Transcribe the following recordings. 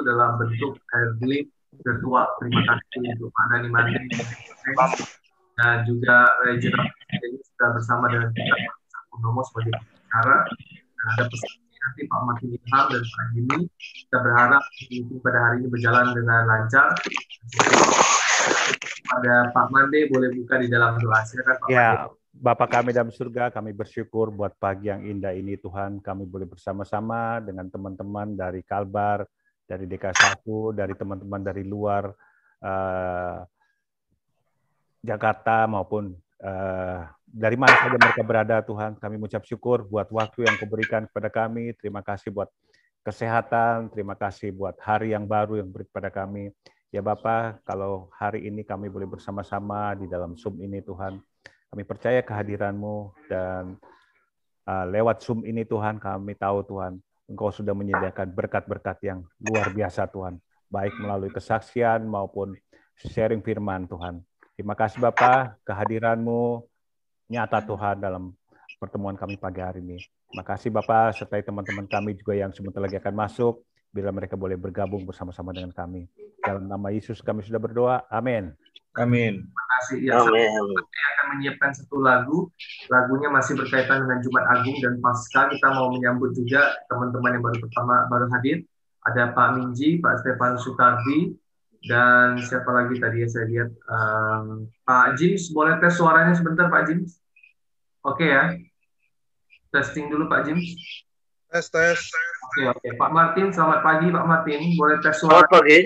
dalam bentuk Herblip virtual. Terima kasih untuk Pak Dani Mandi dan juga Regional ini sudah bersama dengan kita Pak Purnomo sebagai pembicara. Dan ada pesan nanti Pak Martin Ilham dan Pak Jimmy. Kita berharap meeting pada hari ini berjalan dengan lancar. Pada Pak Mande boleh buka di dalam doa. Silakan Pak Mande. Bapa kami dalam surga, kami bersyukur buat pagi yang indah ini Tuhan. Kami boleh bersama-sama dengan teman-teman dari Kalbar, dari DK1, dari teman-teman dari luar Jakarta maupun dari mana saja mereka berada Tuhan. Kami mengucap syukur buat waktu yang Kau berikan kepada kami. Terima kasih buat kesehatan, terima kasih buat hari yang baru yang beri kepada kami. Ya Bapa, kalau hari ini kami boleh bersama-sama di dalam Zoom ini Tuhan, kami percaya kehadiran-Mu dan lewat Zoom ini Tuhan, kami tahu Tuhan, Engkau sudah menyediakan berkat-berkat yang luar biasa Tuhan, baik melalui kesaksian maupun sharing firman Tuhan. Terima kasih Bapa, kehadiran-Mu nyata Tuhan dalam pertemuan kami pagi hari ini. Terima kasih Bapa, sertai teman-teman kami juga yang sebentar lagi akan masuk, bila mereka boleh bergabung bersama-sama dengan kami. Dalam nama Yesus kami sudah berdoa, amin. Amin. Terima kasih. Ya, saya akan menyiapkan satu lagu. Lagunya masih berkaitan dengan Jumat Agung dan Paskah. Kita mau menyambut juga teman-teman yang baru hadir. Ada Pak Minji, Pak Stefan Sutardi, dan siapa lagi tadi ya saya lihat. Pak James, boleh tes suaranya sebentar Pak James? Oke ya. Testing dulu Pak James. Tes. Oke. Pak Martin, selamat pagi Pak Martin. Boleh tes suara? Selamat pagi.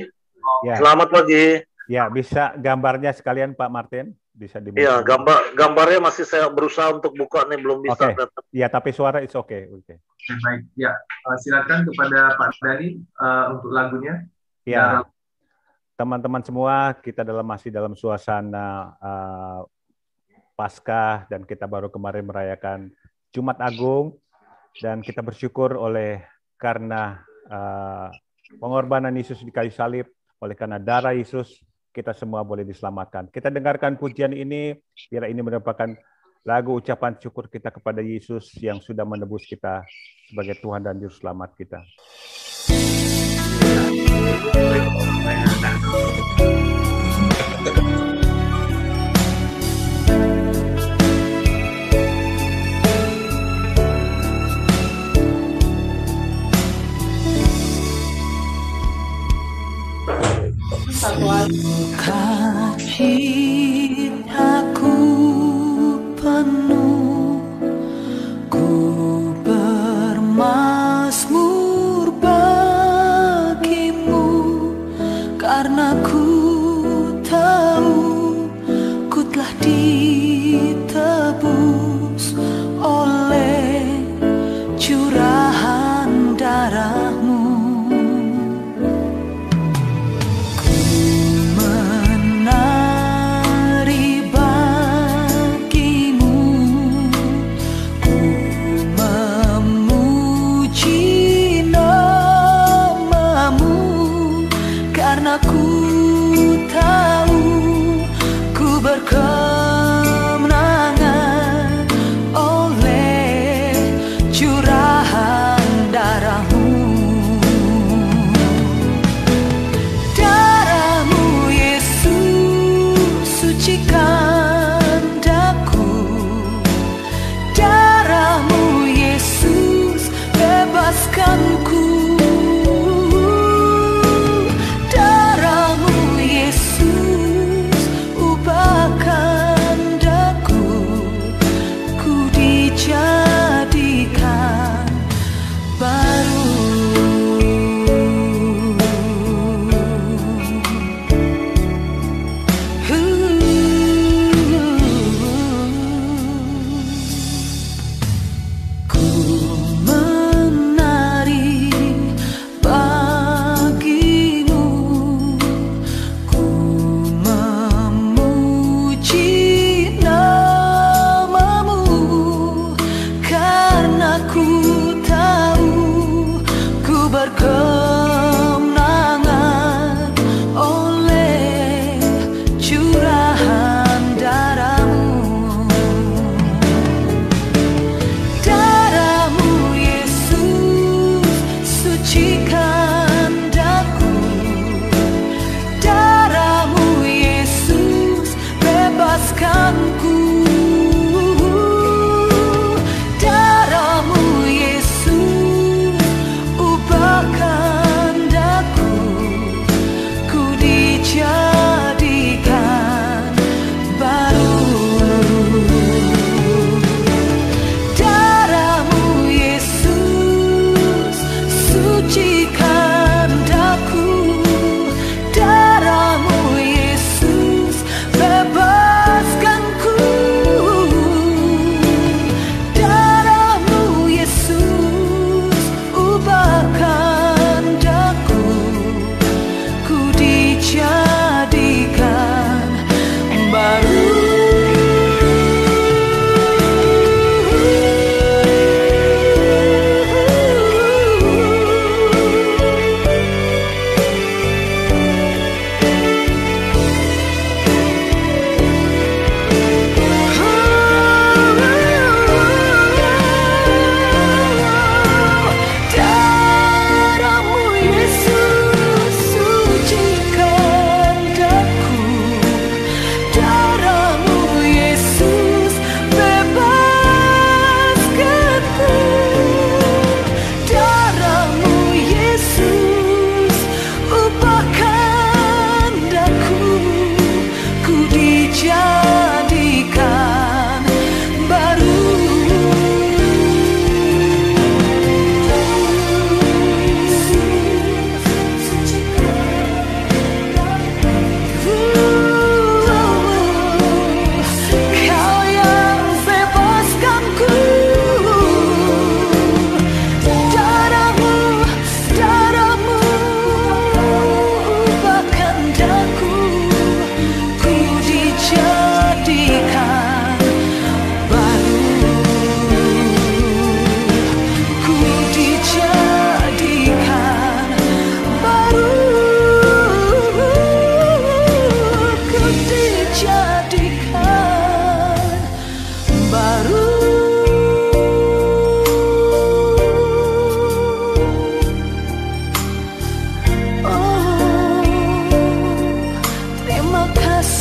Ya. Selamat pagi. Ya, bisa gambarnya sekalian Pak Martin, bisa dibuka. Iya, gambarnya masih saya berusaha untuk buka nih, belum bisa. Oke. Ya, tapi suara is oke. Baik, ya. Silakan kepada Pak Dani untuk lagunya. Ya, teman-teman semua, kita masih dalam suasana Paskah dan kita baru kemarin merayakan Jumat Agung dan kita bersyukur karena pengorbanan Yesus di kayu salib, oleh karena darah Yesus kita semua boleh diselamatkan. Kita dengarkan pujian ini, biar ini merupakan lagu ucapan syukur kita kepada Yesus yang sudah menebus kita sebagai Tuhan dan Juru Selamat kita. Sukacita aku penuh, ku bermazmur bagimu, karena ku tahu ku telah ditebus oleh curahan darah-Mu. Kemenangan oleh curahan darah-Mu. Darah-Mu Yesus sucikan daku, darah-Mu Yesus bebaskanku. Sucikan daku,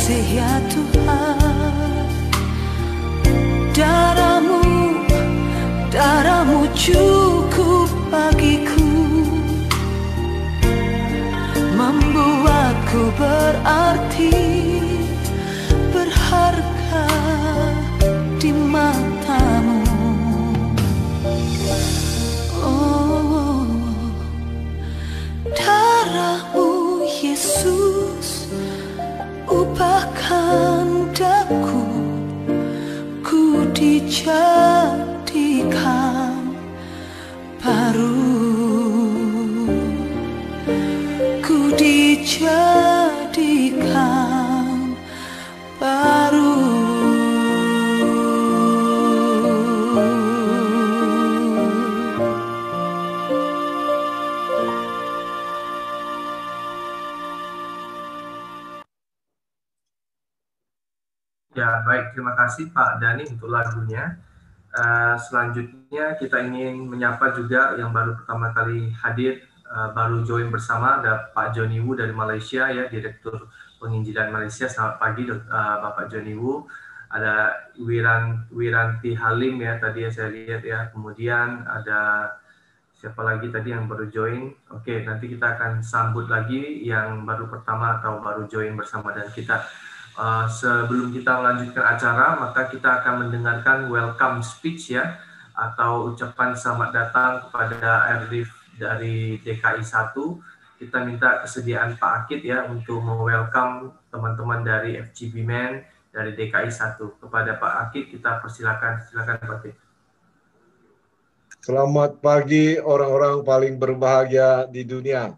kasih ya Tuhan. Darahmu cukup bagiku, membuatku berarti, berharga di matamu. Oh, darahmu Yesus ubahkan daku, ku dijadikan baru, ku dijadikan baru. Ya, baik. Terima kasih Pak Dhani untuk lagunya. Selanjutnya kita ingin menyapa juga yang baru pertama kali hadir, baru join bersama, ada Pak Johnny Wu dari Malaysia, ya, Direktur Penginjilan Malaysia. Selamat pagi, Bapak Johnny Wu. Ada Wiranti Halim, ya, tadi saya lihat, ya. Kemudian ada siapa lagi tadi yang baru join? Oke, nanti kita akan sambut lagi yang baru pertama atau baru join bersama dan kita. Sebelum kita melanjutkan acara, maka kita akan mendengarkan welcome speech, ya, atau ucapan selamat datang kepada Erdif dari DKI 1. Kita minta kesediaan Pak Akid, ya, untuk welcome teman-teman dari FGB Men dari DKI 1. Kepada Pak Akid kita persilakan Pak Akid. Selamat pagi orang-orang paling berbahagia di dunia.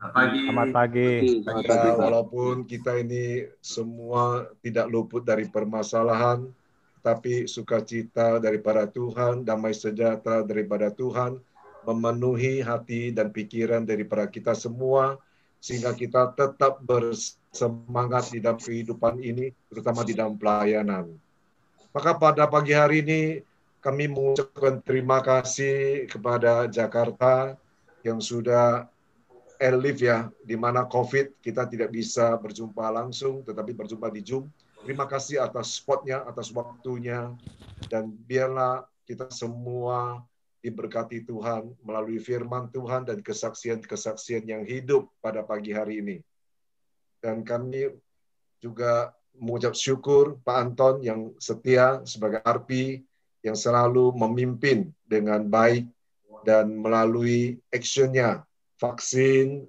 Selamat pagi. Ya, walaupun kita ini semua tidak luput dari permasalahan, tapi sukacita daripada Tuhan, damai sejahtera daripada Tuhan, memenuhi hati dan pikiran daripada kita semua, sehingga kita tetap bersemangat di dalam kehidupan ini, terutama di dalam pelayanan. Maka pada pagi hari ini, kami mengucapkan terima kasih kepada Jakarta yang sudah live, ya, di mana COVID kita tidak bisa berjumpa langsung, tetapi berjumpa di Zoom. Terima kasih atas spotnya, atas waktunya, dan biarlah kita semua diberkati Tuhan melalui firman Tuhan dan kesaksian-kesaksian yang hidup pada pagi hari ini. Dan kami juga mengucap syukur Pak Anton yang setia sebagai RP, yang selalu memimpin dengan baik dan melalui actionnya. Vaksin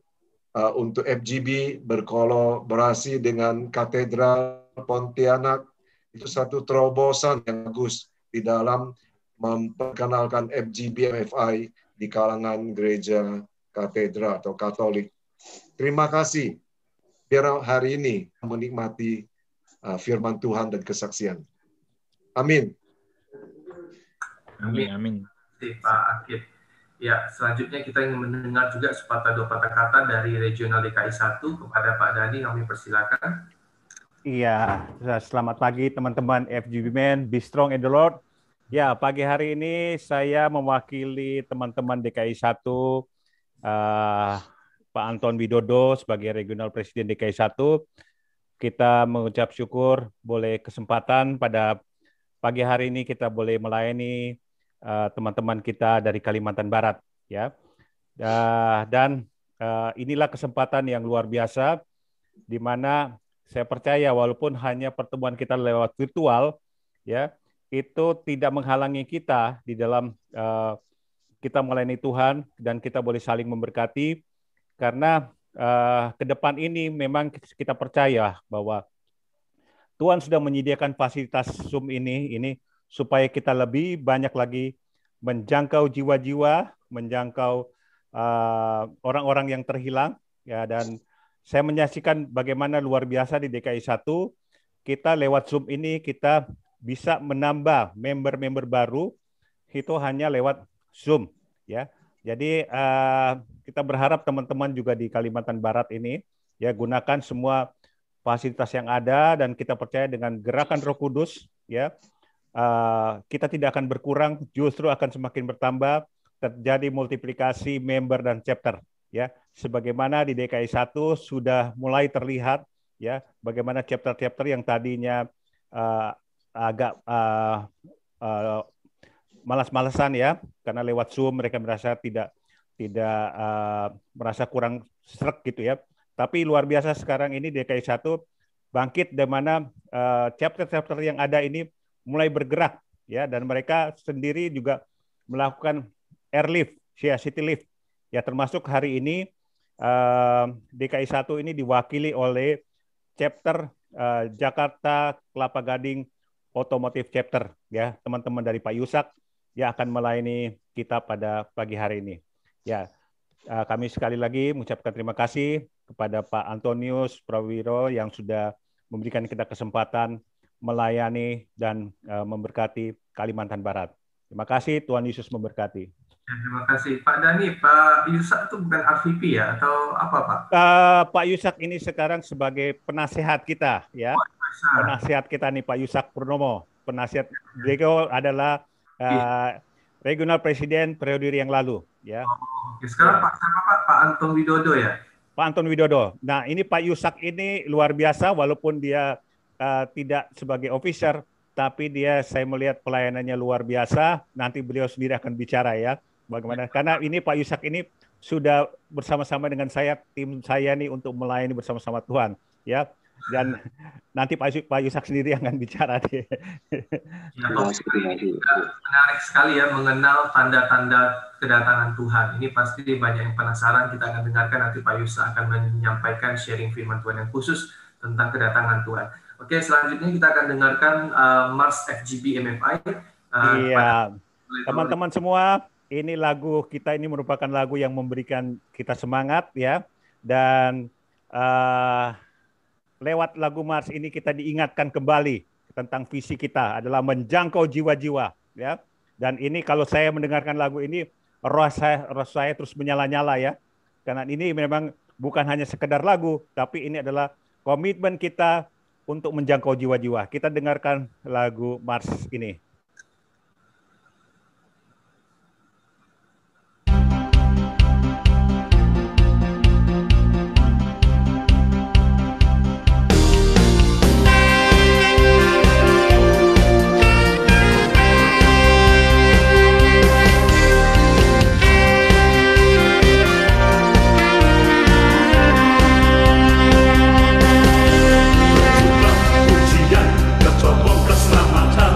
untuk FGB berkolaborasi dengan Katedral Pontianak, itu satu terobosan yang bagus di dalam memperkenalkan FGB MFI di kalangan gereja katedral atau Katolik. Terima kasih. Biar hari ini menikmati firman Tuhan dan kesaksian. Amin. Amin. Pak Akid. Ya, selanjutnya kita ingin mendengar juga sepatah dua patah kata dari Regional DKI 1 kepada Pak Dhani, kami persilakan. Iya, selamat pagi teman-teman FGB Men, Be Strong in the Lord. Ya, pagi hari ini saya mewakili teman-teman DKI 1, Pak Anton Widodo sebagai Regional Presiden DKI 1. Kita mengucap syukur boleh kesempatan pada pagi hari ini kita boleh melayani teman-teman kita dari Kalimantan Barat, ya. Dan inilah kesempatan yang luar biasa di mana saya percaya walaupun hanya pertemuan kita lewat virtual, ya, itu tidak menghalangi kita di dalam kita melayani Tuhan dan kita boleh saling memberkati karena ke depan ini memang kita percaya bahwa Tuhan sudah menyediakan fasilitas Zoom ini supaya kita lebih banyak lagi menjangkau jiwa-jiwa, menjangkau orang-orang yang terhilang, ya. Dan saya menyaksikan bagaimana luar biasa di DKI 1, kita lewat Zoom ini kita bisa menambah member-member baru itu hanya lewat Zoom, ya. Jadi kita berharap teman-teman juga di Kalimantan Barat ini, ya, gunakan semua fasilitas yang ada dan kita percaya dengan gerakan Roh Kudus, ya, kita tidak akan berkurang, justru akan semakin bertambah, terjadi multiplikasi member dan chapter, ya, sebagaimana di DKI 1 sudah mulai terlihat, ya, bagaimana chapter-chapter yang tadinya agak malas-malasan ya, karena lewat Zoom mereka merasa tidak merasa kurang sreg gitu ya. Tapi luar biasa sekarang ini DKI 1 bangkit, di mana chapter-chapter yang ada ini mulai bergerak ya, dan mereka sendiri juga melakukan airlift, city lift ya, termasuk hari ini DKI 1 ini diwakili oleh chapter Jakarta Kelapa Gading Automotive Chapter ya, teman-teman dari Pak Yusak ya akan melayani kita pada pagi hari ini. Ya, kami sekali lagi mengucapkan terima kasih kepada Pak Antonius Prawiro yang sudah memberikan kita kesempatan melayani dan memberkati Kalimantan Barat. Terima kasih, Tuhan Yesus memberkati. Ya, terima kasih. Pak Dhani, Pak Yusak itu bukan RVP ya, atau apa Pak? Pak Yusak ini sekarang sebagai penasehat kita ya. Penasihat kita nih Pak Yusak Purnomo. Penasihat beliau adalah regional presiden periode yang lalu ya. Oke. Sekarang Pak siapa Pak? Pak Anton Widodo ya? Pak Anton Widodo. Nah, ini Pak Yusak ini luar biasa, walaupun dia tidak sebagai officer, tapi dia, saya melihat pelayanannya luar biasa. Nanti beliau sendiri akan bicara ya, bagaimana. Karena ini Pak Yusak ini sudah bersama-sama dengan saya, tim saya nih untuk melayani bersama-sama Tuhan ya. Dan nanti Pak Yusak sendiri akan bicara deh. Ya, menarik sekali ya mengenal tanda-tanda kedatangan Tuhan. Ini pasti banyak yang penasaran. Kita akan dengarkan nanti Pak Yusak akan menyampaikan sharing firman Tuhan yang khusus tentang kedatangan Tuhan. Oke, selanjutnya kita akan dengarkan Mars FGB MFI. Iya, teman-teman semua, ini lagu kita ini merupakan lagu yang memberikan kita semangat ya. Dan lewat lagu Mars ini kita diingatkan kembali tentang visi kita adalah menjangkau jiwa-jiwa ya. Dan ini kalau saya mendengarkan lagu ini roh saya terus menyala-nyala ya. Karena ini memang bukan hanya sekedar lagu, tapi ini adalah komitmen kita untuk menjangkau jiwa-jiwa. Kita dengarkan lagu Mars ini. Pujian, kesombong, keselamatan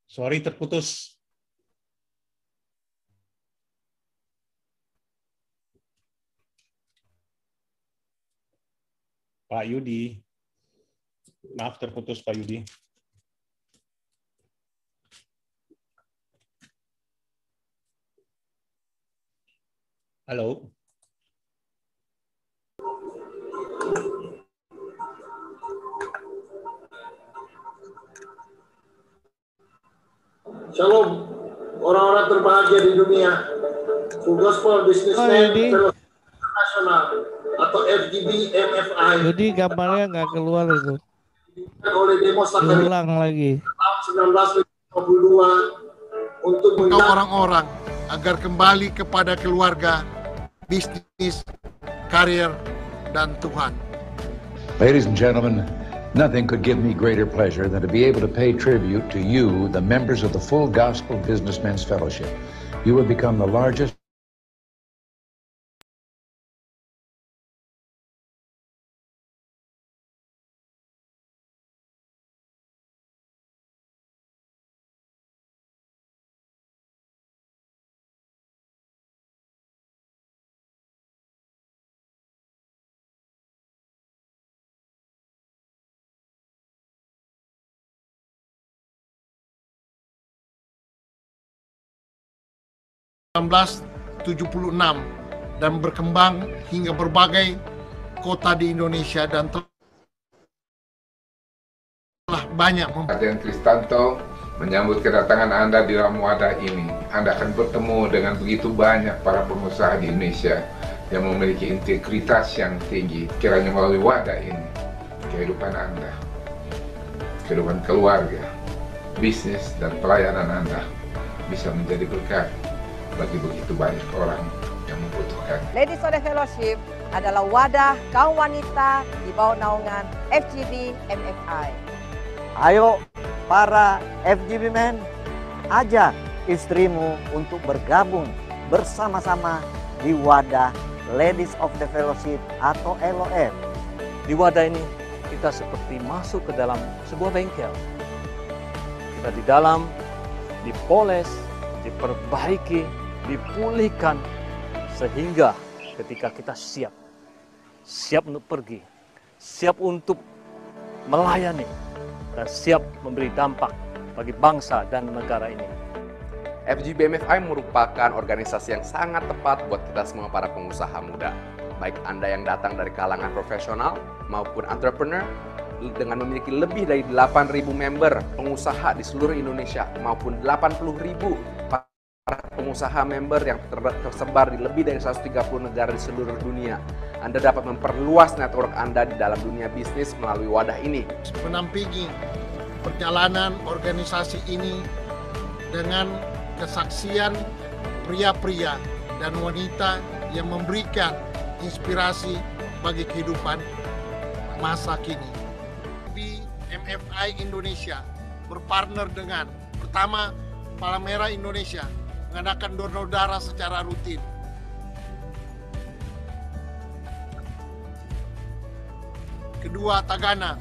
Sorry, terputus. Pak Yudi. Maaf, terputus Pak Yudi. Halo. Shalom, orang-orang terbahagia di dunia. Full Gospel Businessman International atau FGB MFI. Jadi gambarnya nggak keluar itu. Oleh Demos Sakari Ulang lagi. tahun 1952 untuk orang-orang agar kembali kepada keluarga, bisnis, karir, dan Tuhan. Ladies and gentlemen, nothing could give me greater pleasure than to be able to pay tribute to you, the members of the Full Gospel Businessmen's Fellowship. You have become the largest dan berkembang hingga berbagai kota di Indonesia dan telah banyak Aden Kristanto menyambut kedatangan Anda di dalam wadah ini. Anda akan bertemu dengan begitu banyak para pengusaha di Indonesia yang memiliki integritas yang tinggi. Kiranya melalui wadah ini, kehidupan Anda, kehidupan keluarga, bisnis, dan pelayanan Anda bisa menjadi berkat bagi begitu banyak orang yang membutuhkan. Ladies of the Fellowship adalah wadah kaum wanita di bawah naungan FGB MFI. Ayo para FGB Men, ajak istrimu untuk bergabung bersama-sama di wadah Ladies of the Fellowship atau LOF. Di wadah ini kita seperti masuk ke dalam sebuah bengkel. Kita di dalam dipoles, diperbaiki, dipulihkan sehingga ketika kita siap untuk pergi, siap untuk melayani, dan siap memberi dampak bagi bangsa dan negara ini. FGB MFI merupakan organisasi yang sangat tepat buat kita semua para pengusaha muda. Baik Anda yang datang dari kalangan profesional maupun entrepreneur, dengan memiliki lebih dari 8.000 member pengusaha di seluruh Indonesia maupun 80.000 pengusaha member yang tersebar di lebih dari 130 negara di seluruh dunia. Anda dapat memperluas network Anda di dalam dunia bisnis melalui wadah ini. Menampingi perjalanan organisasi ini dengan kesaksian pria-pria dan wanita yang memberikan inspirasi bagi kehidupan masa kini. Di MFI Indonesia berpartner dengan pertama Palang Merah Indonesia mengadakan donor darah secara rutin. Kedua, Tagana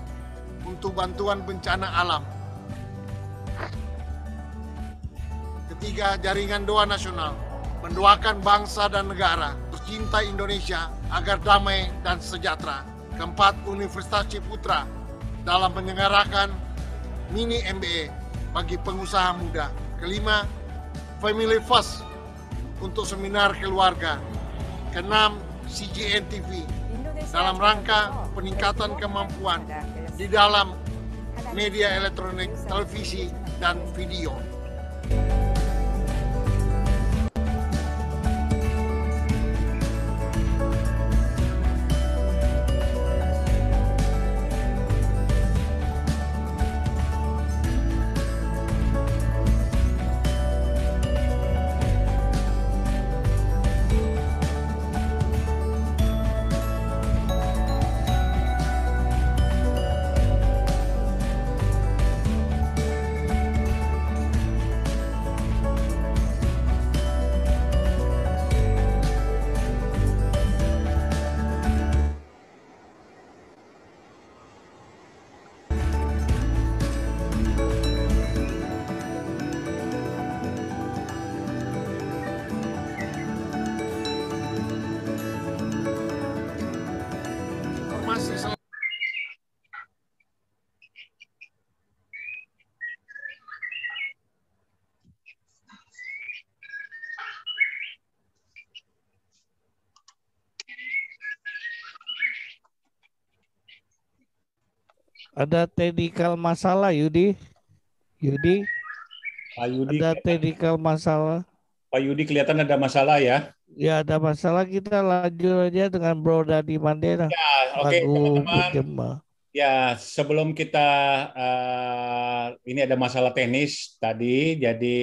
untuk bantuan bencana alam. Ketiga, Jaringan Doa Nasional mendoakan bangsa dan negara tercinta Indonesia agar damai dan sejahtera. Keempat, Universitas Ciputra dalam menyelenggarakan mini MBA bagi pengusaha muda. Kelima, Family First untuk seminar keluarga. Keenam, CGN TV dalam rangka peningkatan kemampuan di dalam media elektronik, televisi, dan video. Ada teknikal masalah, Yudi. Pak Yudi, ada teknikal masalah. Pak Yudi kelihatan ada masalah ya. Ya, ada masalah. Kita lanjut aja dengan Bro Dadi Mandela. Ya, oke, lagu teman-teman. berjemaah. Ya, sebelum kita ini ada masalah teknis tadi, jadi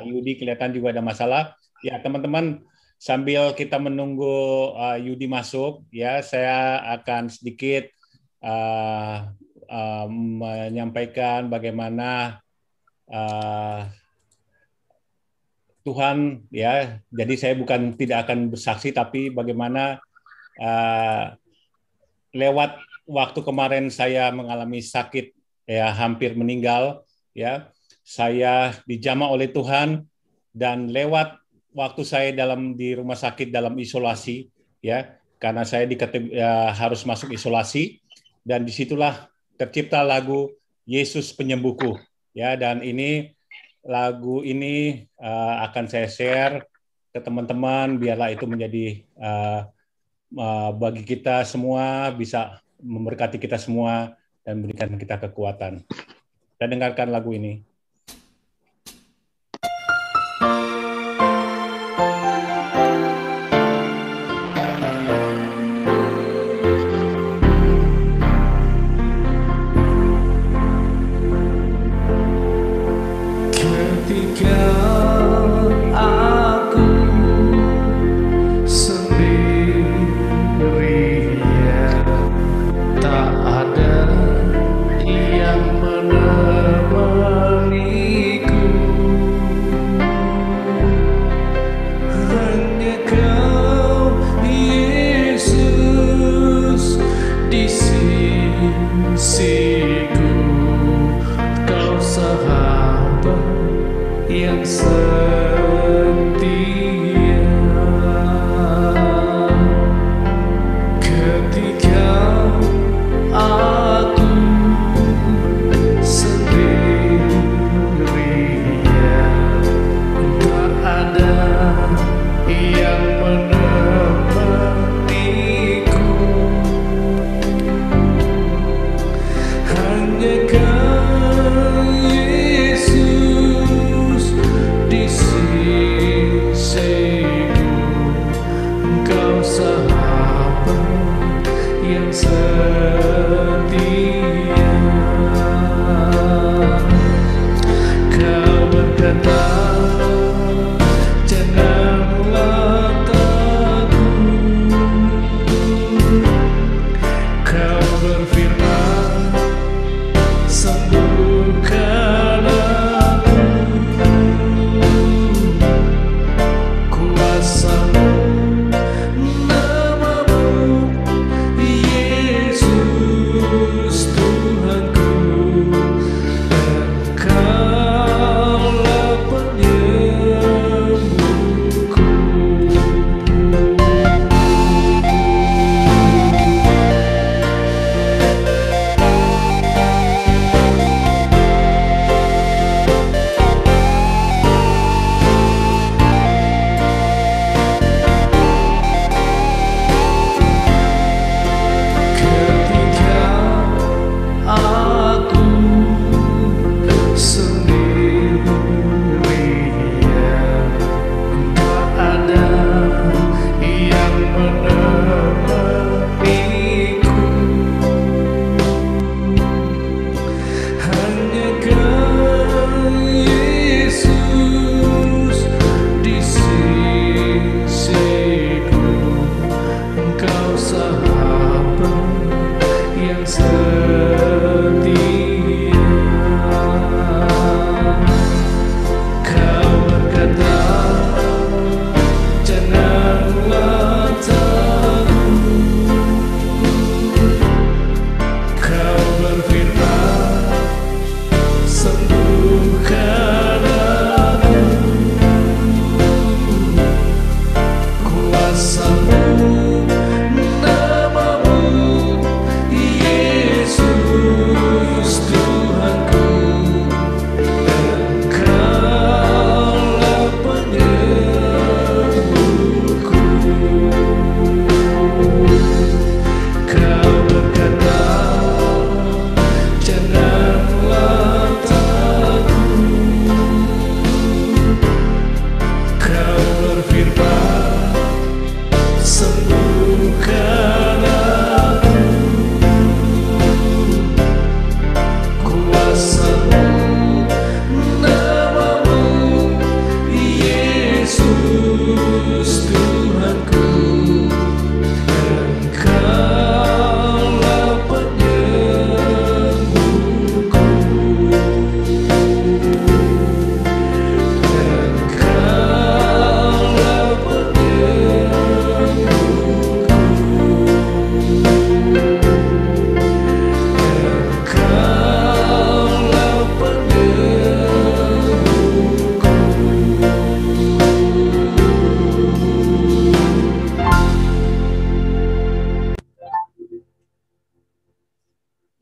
Yudi kelihatan juga ada masalah. Ya, teman-teman, sambil kita menunggu Yudi masuk, ya, saya akan sedikit menyampaikan bagaimana Tuhan, ya. Jadi saya tidak akan bersaksi, tapi bagaimana lewat waktu kemarin saya mengalami sakit, ya, hampir meninggal, ya. Saya dijamah oleh Tuhan, dan lewat waktu saya di rumah sakit dalam isolasi, ya, karena saya harus masuk isolasi, dan disitulah tercipta lagu Yesus Penyembuhku, ya. Dan lagu ini akan saya share ke teman-teman, biarlah itu menjadi bagi kita semua, bisa memberkati kita semua dan memberikan kita kekuatan. Kita dengarkan lagu ini. Yesus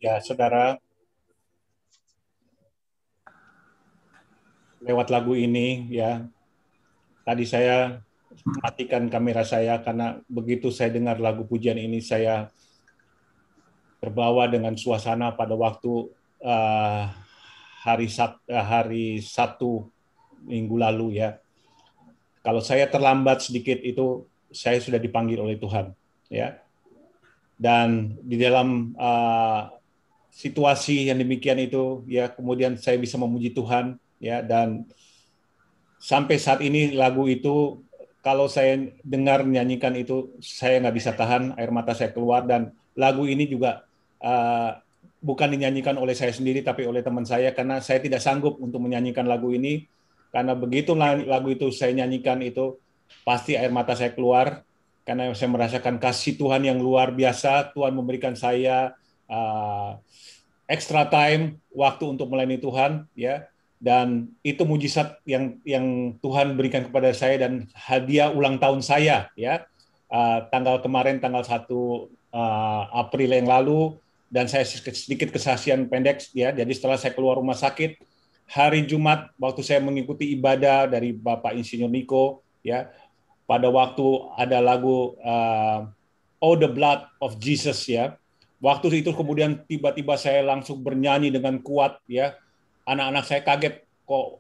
Ya, saudara, lewat lagu ini ya, tadi saya matikan kamera saya karena begitu saya dengar lagu pujian ini saya terbawa dengan suasana pada waktu hari Sabtu minggu lalu ya. Kalau saya terlambat sedikit itu saya sudah dipanggil oleh Tuhan ya. Dan di dalam situasi yang demikian itu ya kemudian saya bisa memuji Tuhan ya, dan sampai saat ini lagu itu kalau saya dengar nyanyikan itu saya nggak bisa tahan, air mata saya keluar. Dan lagu ini juga bukan dinyanyikan oleh saya sendiri tapi oleh teman saya, karena saya tidak sanggup untuk menyanyikan lagu ini, karena begitu lagu itu saya nyanyikan itu pasti air mata saya keluar karena saya merasakan kasih Tuhan yang luar biasa. Tuhan memberikan saya extra time, waktu untuk melayani Tuhan ya, dan itu mujizat yang Tuhan berikan kepada saya dan hadiah ulang tahun saya ya, kemarin tanggal 1 April yang lalu. Dan saya sedikit kesaksian pendek ya, jadi setelah saya keluar rumah sakit hari Jumat waktu saya mengikuti ibadah dari Bapak Insinyur Niko ya, pada waktu ada lagu Oh the Blood of Jesus ya. Waktu itu kemudian tiba-tiba saya langsung bernyanyi dengan kuat ya. Anak-anak saya kaget kok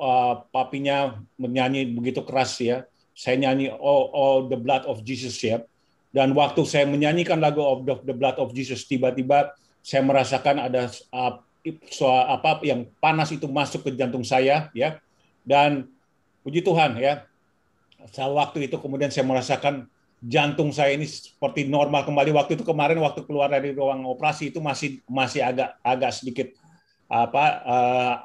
papinya menyanyi begitu keras ya. Saya nyanyi Oh the Blood of Jesus ya. Dan waktu saya menyanyikan lagu of the Blood of Jesus, tiba-tiba saya merasakan ada yang panas itu masuk ke jantung saya ya. Dan puji Tuhan ya, waktu itu kemudian saya merasakan jantung saya ini seperti normal kembali. Waktu itu kemarin waktu keluar dari ruang operasi itu masih agak sedikit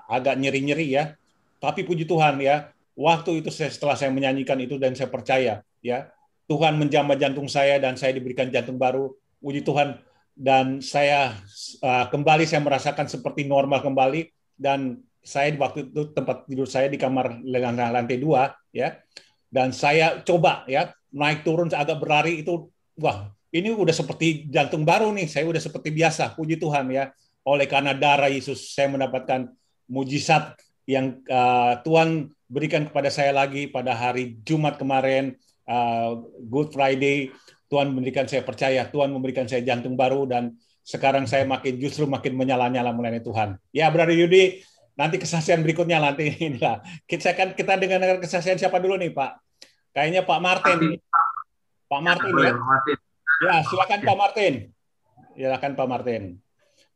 agak nyeri-nyeri ya. Tapi puji Tuhan ya, waktu itu setelah saya menyanyikan itu dan saya percaya ya, Tuhan menjamah jantung saya dan saya diberikan jantung baru. Puji Tuhan. Dan saya kembali saya merasakan seperti normal kembali, dan saya di waktu itu tempat tidur saya di kamar lantai 2 ya. Dan saya coba ya naik turun agak berlari itu, wah ini udah seperti jantung baru nih, saya udah seperti biasa, puji Tuhan ya. Oleh karena darah Yesus saya mendapatkan mujizat yang Tuhan berikan kepada saya lagi pada hari Jumat kemarin, Good Friday. Tuhan memberikan saya percaya, Tuhan memberikan saya jantung baru, dan sekarang saya justru makin menyala-nyala melayani Tuhan. Ya, Brother Yudi, nanti kesaksian berikutnya nanti inilah. Kita dengar kesaksian siapa dulu nih, Pak? Kayaknya Pak Martin. Pak Martin ya. Ya, silakan Pak Martin. Silakan Pak Martin.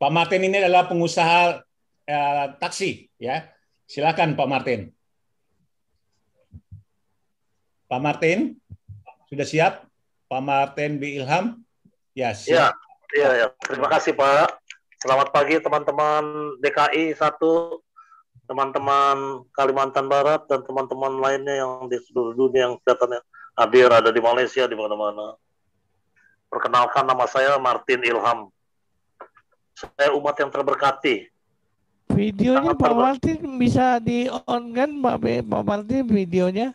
Pak Martin ini adalah pengusaha taksi ya. Silakan Pak Martin. Pak Martin, sudah siap? Pak Martin B. Ilham? Ya, ya. Terima kasih Pak. Selamat pagi teman-teman DKI 1, teman-teman Kalimantan Barat, dan teman-teman lainnya yang di seluruh dunia yang kelihatannya hadir, ada di Malaysia, di mana-mana. Perkenalkan, nama saya Martin Ilham. Saya umat yang terberkati. Videonya Pak Martin bisa di-on kan Pak Martin videonya?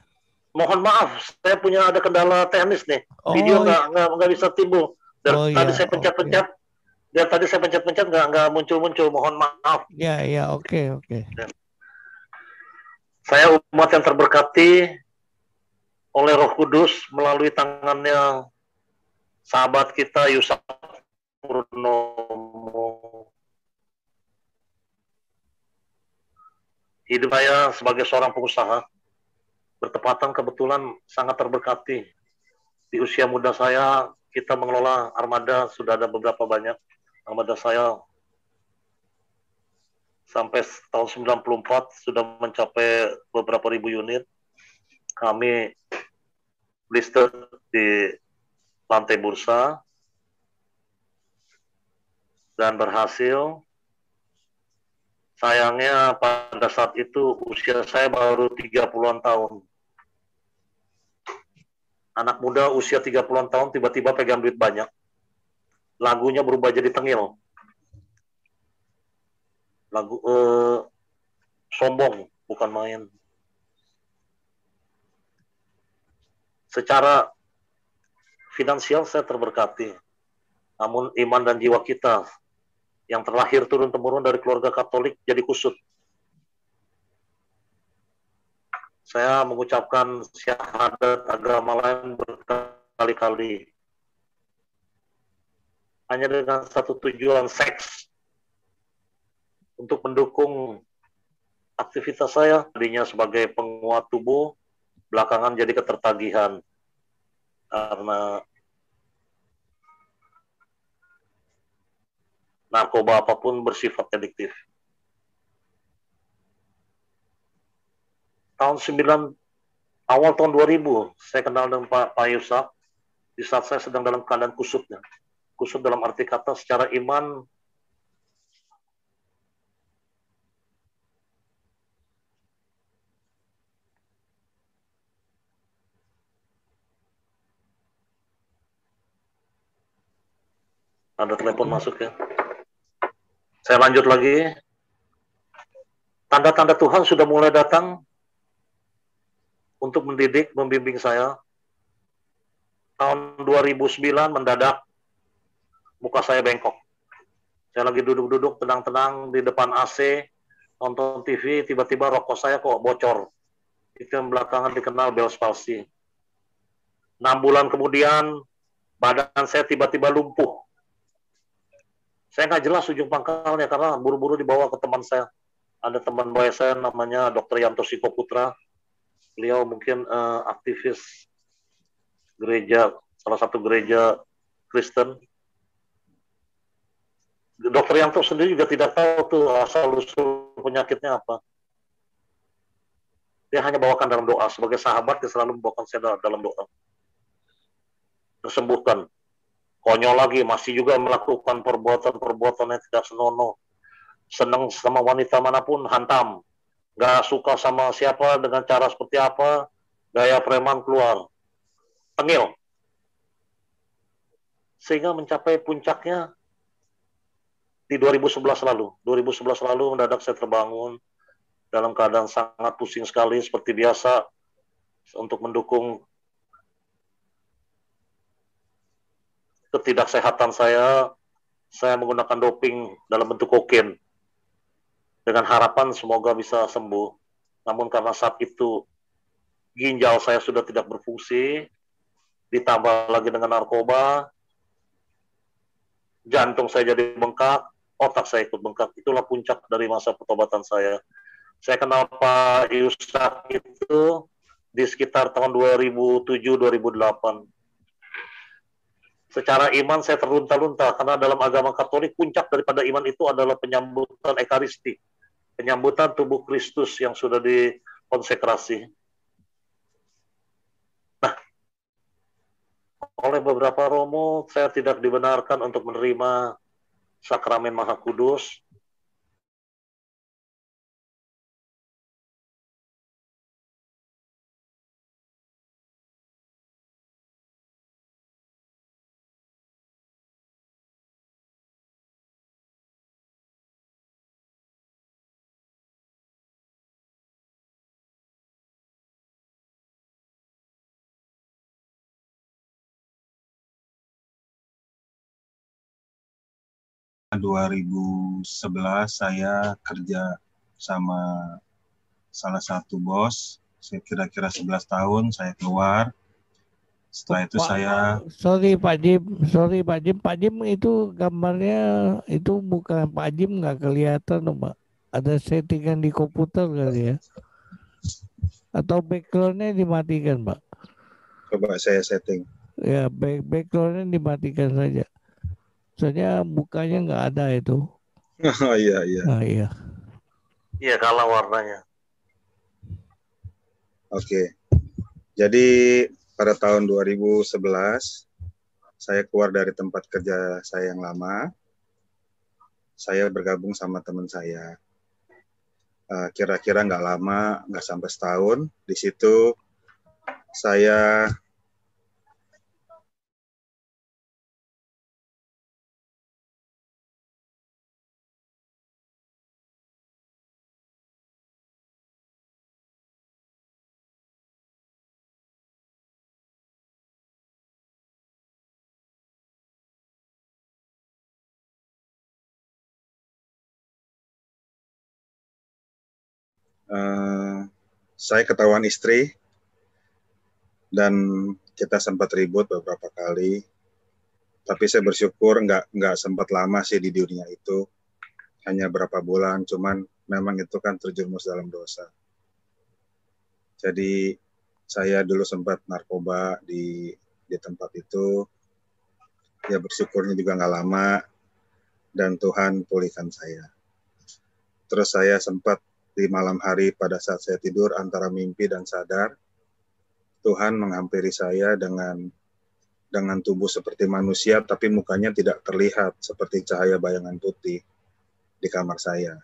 Mohon maaf, saya ada kendala teknis nih. Video nggak bisa timbul. Dan tadi saya pencet-pencet, dan tadi saya pencet-pencet nggak muncul-muncul. Mohon maaf. Ya, oke. Saya umat yang terberkati oleh Roh Kudus melalui tangannya sahabat kita Yusuf Purnomo. Hidup saya sebagai seorang pengusaha bertepatan kebetulan sangat terberkati. Di usia muda saya, kita mengelola armada, sudah ada beberapa banyak. Armada saya sampai tahun 94 sudah mencapai beberapa ribu unit. Kami listed di lantai bursa dan berhasil. Sayangnya pada saat itu usia saya baru 30-an tahun. Anak muda usia 30-an tahun tiba-tiba pegang duit banyak. Lagunya berubah jadi tengil. Lagu sombong, bukan main. Secara finansial saya terberkati. Namun iman dan jiwa kita yang terlahir turun-temurun dari keluarga Katolik jadi kusut. Saya mengucapkan syahadat agama lain berkali-kali. Hanya dengan satu tujuan, seks. Untuk mendukung aktivitas saya, tadinya sebagai penguat tubuh, belakangan jadi ketertagihan. Karena narkoba apapun bersifat adiktif. Awal tahun 2000, saya kenal dengan Pak Yusak, di saat saya sedang dalam keadaan kusutnya. Kusut dalam arti kata secara iman, ada telepon masuk ya. Saya lanjut lagi. Tanda-tanda Tuhan sudah mulai datang untuk mendidik, membimbing saya. Tahun 2009 mendadak muka saya bengkok. Saya lagi duduk-duduk tenang-tenang di depan AC, nonton TV, tiba-tiba rokok saya kok bocor. Itu yang belakangan dikenal Bell's palsy. 6 bulan kemudian, badan saya tiba-tiba lumpuh. Saya nggak jelas ujung pangkalnya karena buru-buru dibawa ke teman saya. Ada teman baik saya namanya Dr. Yanto Siko Putra. Beliau mungkin aktivis gereja, salah satu gereja Kristen. Dokter Yanto sendiri juga tidak tahu tuh asal-usul penyakitnya apa. Dia hanya bawakan dalam doa. Sebagai sahabat, dia selalu membawakan saya dalam doa. Tersembuhkan. Konyol lagi, masih juga melakukan perbuatan-perbuatan yang tidak senonoh. Senang sama wanita manapun, hantam. Gak suka sama siapa, dengan cara seperti apa, gaya preman keluar. Tengil. Sehingga mencapai puncaknya di 2011 lalu. 2011 lalu mendadak saya terbangun dalam keadaan sangat pusing sekali seperti biasa untuk mendukung ketidaksehatan saya menggunakan doping dalam bentuk kokain dengan harapan semoga bisa sembuh. Namun karena saat itu ginjal saya sudah tidak berfungsi, ditambah lagi dengan narkoba, jantung saya jadi bengkak, otak saya ikut bengkak. Itulah puncak dari masa pertobatan saya. Saya kenal Pak Yusak itu di sekitar tahun 2007-2008. Secara iman saya terlunta-lunta, karena dalam agama Katolik puncak daripada iman itu adalah penyambutan Ekaristi, penyambutan tubuh Kristus yang sudah dikonsekrasi. Nah, oleh beberapa romo, saya tidak dibenarkan untuk menerima sakramen Maha Kudus. Tahun 2011 saya kerja sama salah satu bos, saya kira-kira 11 tahun saya keluar. Setelah itu saya Sorry Pak Jim itu gambarnya itu bukan Pak Jim, nggak kelihatan Pak. Ada settingan di komputer kali ya? Atau backgroundnya dimatikan Pak? coba saya setting. Ya backgroundnya dimatikan saja. Soalnya mukanya nggak ada itu. Oh iya iya. Ah, iya. Iya, kalah warnanya. Oke. Jadi pada tahun 2011 saya keluar dari tempat kerja saya yang lama. Saya bergabung sama teman saya. Kira-kira nggak lama, nggak sampai setahun. Di situ saya Saya ketahuan istri dan kita sempat ribut beberapa kali. Tapi saya bersyukur nggak sempat lama sih di dunia itu, hanya berapa bulan. Cuman memang itu kan terjerumus dalam dosa. Jadi saya dulu sempat narkoba di tempat itu. Ya bersyukurnya juga nggak lama dan Tuhan pulihkan saya. Terus saya sempat di malam hari pada saat saya tidur antara mimpi dan sadar, Tuhan menghampiri saya dengan tubuh seperti manusia, tapi mukanya tidak terlihat seperti cahaya bayangan putih di kamar saya.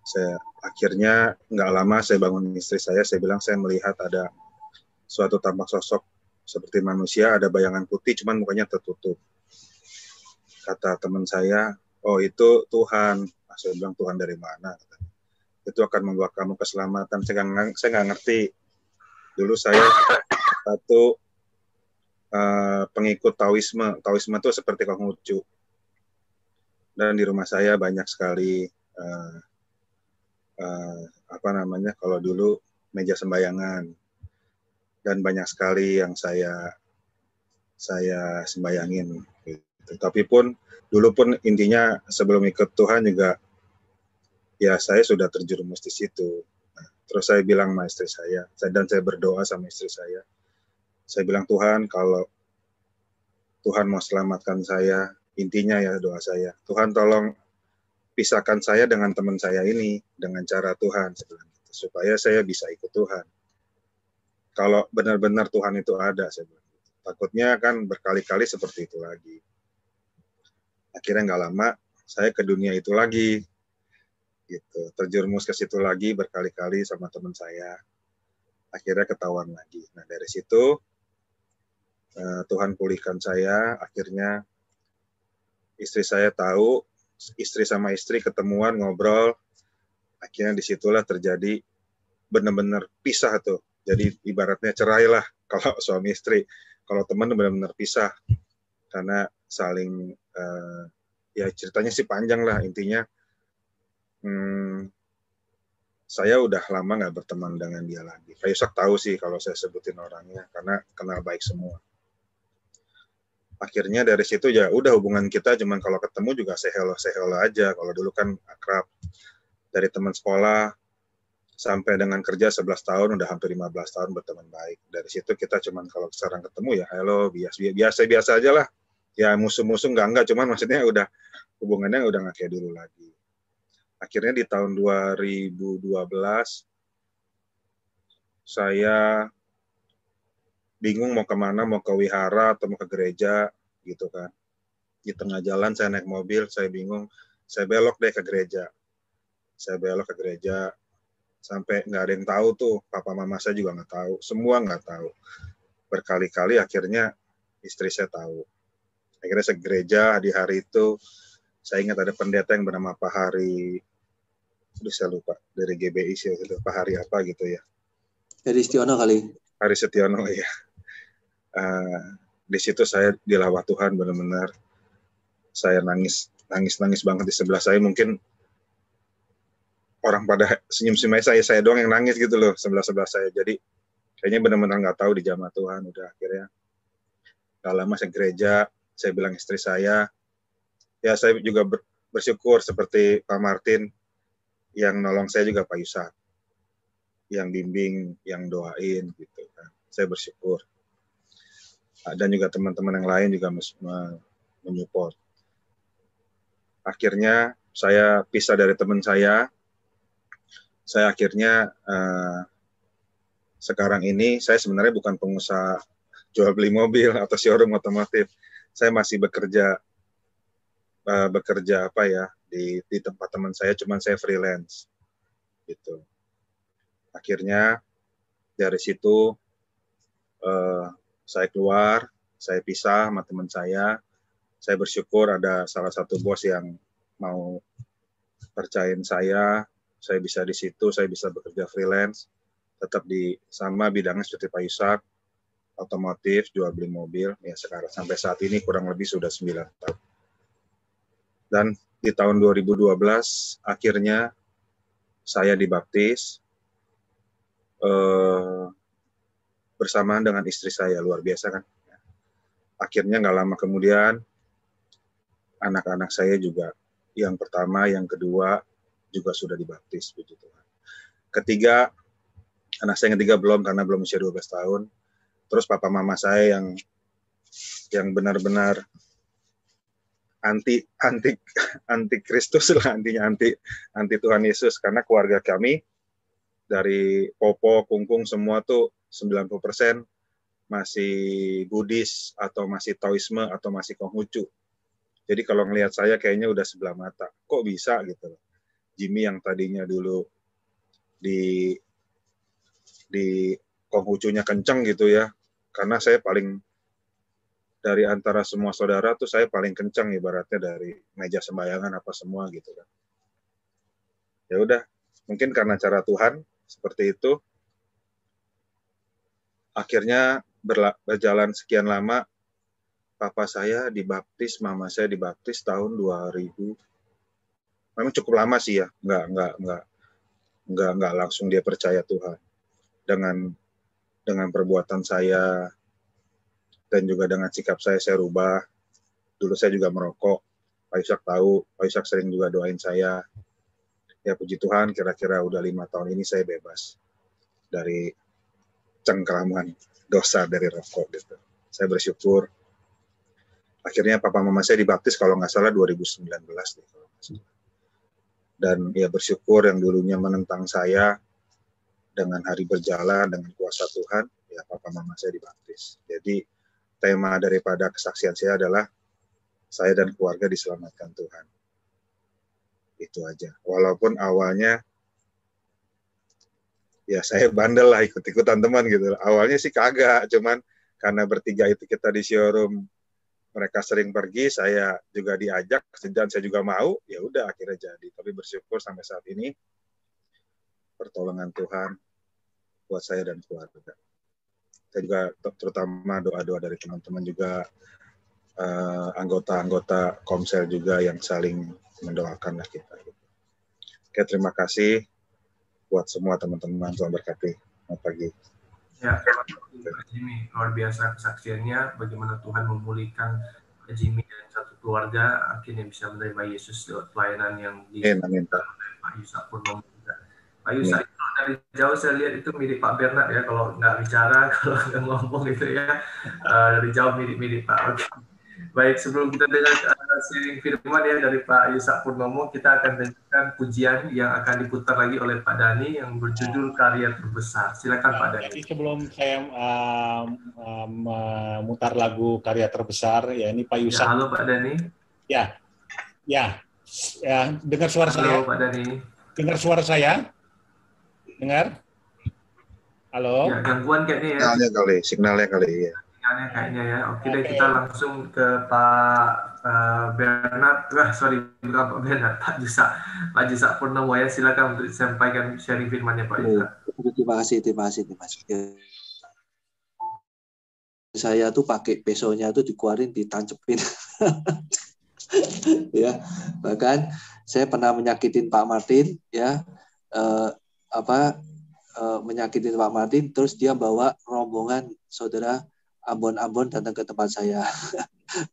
Saya akhirnya nggak lama saya bangun istri saya bilang saya melihat ada suatu tampak sosok seperti manusia, ada bayangan putih, cuman mukanya tertutup. Kata teman saya, oh itu Tuhan. Saya bilang, Tuhan dari mana? Itu akan membawa kamu keselamatan. Saya nggak ngerti. Dulu saya satu pengikut Taoisme. Taoisme itu seperti Konghucu. Dan di rumah saya banyak sekali kalau dulu meja sembayangan. Dan banyak sekali yang saya sembayangin. Gitu. Tapi pun dulu pun intinya sebelum ikut Tuhan juga ya saya sudah terjerumus di situ. Nah, terus saya bilang sama istri saya berdoa sama istri saya. Saya bilang, Tuhan, kalau Tuhan mau selamatkan saya, intinya ya doa saya, Tuhan tolong pisahkan saya dengan teman saya ini dengan cara Tuhan, supaya saya bisa ikut Tuhan. Kalau benar-benar Tuhan itu ada, saya bilang. Takutnya kan berkali-kali seperti itu lagi. Akhirnya nggak lama, saya ke dunia itu lagi, gitu. Terjerumus ke situ lagi berkali-kali sama teman saya. Akhirnya ketahuan lagi. Nah dari situ Tuhan pulihkan saya. Akhirnya istri saya tahu, istri sama istri ketemuan ngobrol. Akhirnya disitulah terjadi benar-benar pisah tuh. Jadi ibaratnya cerai lah kalau suami istri. Kalau teman benar-benar pisah karena saling ya ceritanya sih panjang lah intinya. Saya udah lama nggak berteman dengan dia lagi. Pak Yusak tahu sih kalau saya sebutin orangnya karena kenal baik semua. Akhirnya dari situ ya udah hubungan kita cuman kalau ketemu juga say hello aja. Kalau dulu kan akrab dari teman sekolah sampai dengan kerja 11 tahun udah hampir 15 tahun berteman baik. Dari situ kita cuman kalau sekarang ketemu ya hello biasa aja lah. Ya musuh-musuh enggak cuman maksudnya udah hubungannya udah nggak kayak dulu lagi. Akhirnya di tahun 2012 saya bingung mau kemana, mau ke wihara atau mau ke gereja gitu kan. Di tengah jalan saya naik mobil, saya bingung, saya belok deh ke gereja. Saya belok ke gereja sampai nggak ada yang tahu tuh, papa mama saya juga nggak tahu, semua nggak tahu. Berkali-kali akhirnya istri saya tahu. Akhirnya saya ke gereja di hari itu, saya ingat ada pendeta yang bernama Pak Hari, saya lupa, dari GBI sih, Pak Hari apa gitu ya. Hari Setiono kali. Hari Setiono ya. Di situ saya dilawat Tuhan benar-benar. Saya nangis banget di sebelah saya. Mungkin orang pada senyum-senyum saya doang yang nangis gitu loh sebelah saya. Jadi kayaknya benar-benar nggak tahu di jamaah Tuhan. Udah akhirnya nggak lama saya gereja. Saya bilang istri saya, ya saya juga bersyukur seperti Pak Martin yang nolong saya juga Pak Yusak, yang bimbing, yang doain gitu kan. Saya bersyukur. Dan juga teman-teman yang lain juga menyupport. Akhirnya saya pisah dari teman saya. Saya akhirnya sekarang ini saya sebenarnya bukan pengusaha jual beli mobil atau showroom otomotif. Saya masih bekerja apa ya di tempat teman saya, cuman saya freelance gitu. Akhirnya dari situ saya keluar, saya pisah sama teman saya. Saya bersyukur ada salah satu bos yang mau percayain saya bisa di situ, saya bisa bekerja freelance, tetap di sama bidangnya seperti Pak Yusak, otomotif, jual beli mobil. Ya sekarang sampai saat ini kurang lebih sudah 9 tahun. Dan di tahun 2012 akhirnya saya dibaptis bersamaan dengan istri saya. Luar biasa kan? Akhirnya nggak lama kemudian anak-anak saya juga yang pertama, yang kedua juga sudah dibaptis, puji Tuhan. Ketiga, anak saya yang ketiga belum karena belum usia 12 tahun. Terus papa mama saya yang benar-benar anti Kristus lah, anti Tuhan Yesus, karena keluarga kami dari Popo, Kungkung semua tuh 90% masih Buddhis atau masih Taoisme atau masih Konghucu. Jadi kalau ngelihat saya kayaknya udah sebelah mata. Kok bisa gitu loh. Jimmy yang tadinya dulu di Konghucunya kenceng gitu ya. Karena saya paling dari antara semua saudara tuh saya paling kenceng ibaratnya dari meja sembayangan apa semua gitu kan. Ya udah, mungkin karena cara Tuhan seperti itu. Akhirnya berjalan sekian lama, papa saya dibaptis, mama saya dibaptis tahun 2000. Memang cukup lama sih ya, nggak langsung dia percaya Tuhan. Dengan perbuatan saya dan juga dengan sikap saya rubah. Dulu saya juga merokok, Pak Yusak tahu, Pak Yusak sering juga doain saya. Ya puji Tuhan, kira-kira udah 5 tahun ini saya bebas dari cengkeraman dosa dari rokok gitu. Saya bersyukur. Akhirnya papa mama saya dibaptis kalau nggak salah 2019 deh. Dan ya bersyukur yang dulunya menentang saya dengan hari berjalan dengan kuasa Tuhan, ya papa mama saya dibaptis. Jadi tema daripada kesaksian saya adalah saya dan keluarga diselamatkan Tuhan. Itu aja. Walaupun awalnya ya saya bandel lah ikut-ikutan teman gitu. Awalnya sih kagak, cuman karena bertiga itu kita di showroom, mereka sering pergi, saya juga diajak, dan saya juga mau, ya udah akhirnya jadi. Tapi bersyukur sampai saat ini pertolongan Tuhan buat saya dan keluarga. Saya juga terutama doa-doa dari teman-teman juga, anggota-anggota Komsel juga yang saling mendoakan lah kita. Oke, terima kasih buat semua teman-teman, Tuhan berkati. Selamat pagi. Ya, Jimmy, luar biasa kesaksiannya bagaimana Tuhan memulihkan Jimmy dan satu keluarga akhirnya bisa menerima Yesus lewat pelayanan yang Amin. Pak Yusak Purnomo. Pak Yusak itu dari jauh saya lihat itu mirip Pak Bernard ya, kalau nggak bicara, kalau nggak ngomong gitu ya, dari jauh mirip-mirip Pak. Oke. Baik, sebelum kita dengar sharing firman ya dari Pak Yusak Purnomo, kita akan dengarkan pujian yang akan diputar lagi oleh Pak Dhani yang berjudul Karya Terbesar. Silakan Pak Dhani. Jadi sebelum saya memutar lagu Karya Terbesar, ya ini Pak Yusak. Ya, halo Pak Dhani. Ya, dengar suara saya. Halo Pak Dhani. Dengar suara saya? Dengar? Halo? Ya, gangguan kayaknya ya. Signalnya kali ya. Kayaknya ya. Oke deh, kita langsung ke Pak Bernard. Bukan Pak Bernard, Pak Yusak Purnomo ya. Silakan untuk disampaikan sharing firman-nya Pak Yusak. Terima kasih. Saya tuh pakai pesonya tuh dikeluarin, ditancepin. Ya, bahkan saya pernah menyakitin Pak Martin ya, menyakitin Pak Martin, terus dia bawa rombongan saudara Ambon-Ambon datang ke tempat saya.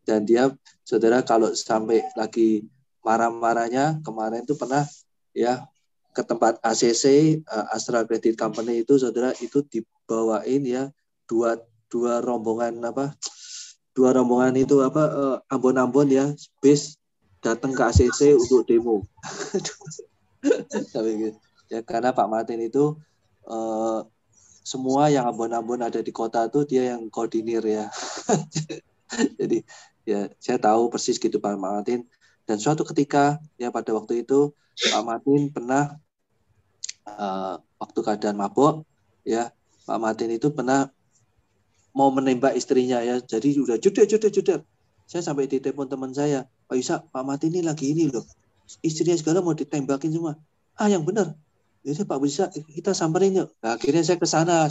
Dan dia, saudara, kalau sampai lagi marah-marahnya, kemarin itu pernah ya ke tempat ACC, Astra Credit Company itu, saudara, itu dibawain ya dua rombongan itu Ambon-Ambon ya, bis datang ke ACC untuk demo. Ya, karena Pak Martin itu semua yang Ambon-Ambon ada di kota tuh dia yang koordinir ya. Jadi ya saya tahu persis gitu Pak Martin. Dan suatu ketika ya pada waktu itu Pak Martin pernah waktu keadaan mabuk ya, Pak Martin itu pernah mau menembak istrinya ya. Jadi udah judet. Saya sampai ditelepon teman saya, Pak Yusak, Pak Martin ini lagi ini loh. Istrinya segala mau ditembakin semua. Yang benar. Jadi Pak Yusak, kita samperin yuk. Nah, akhirnya saya ke sana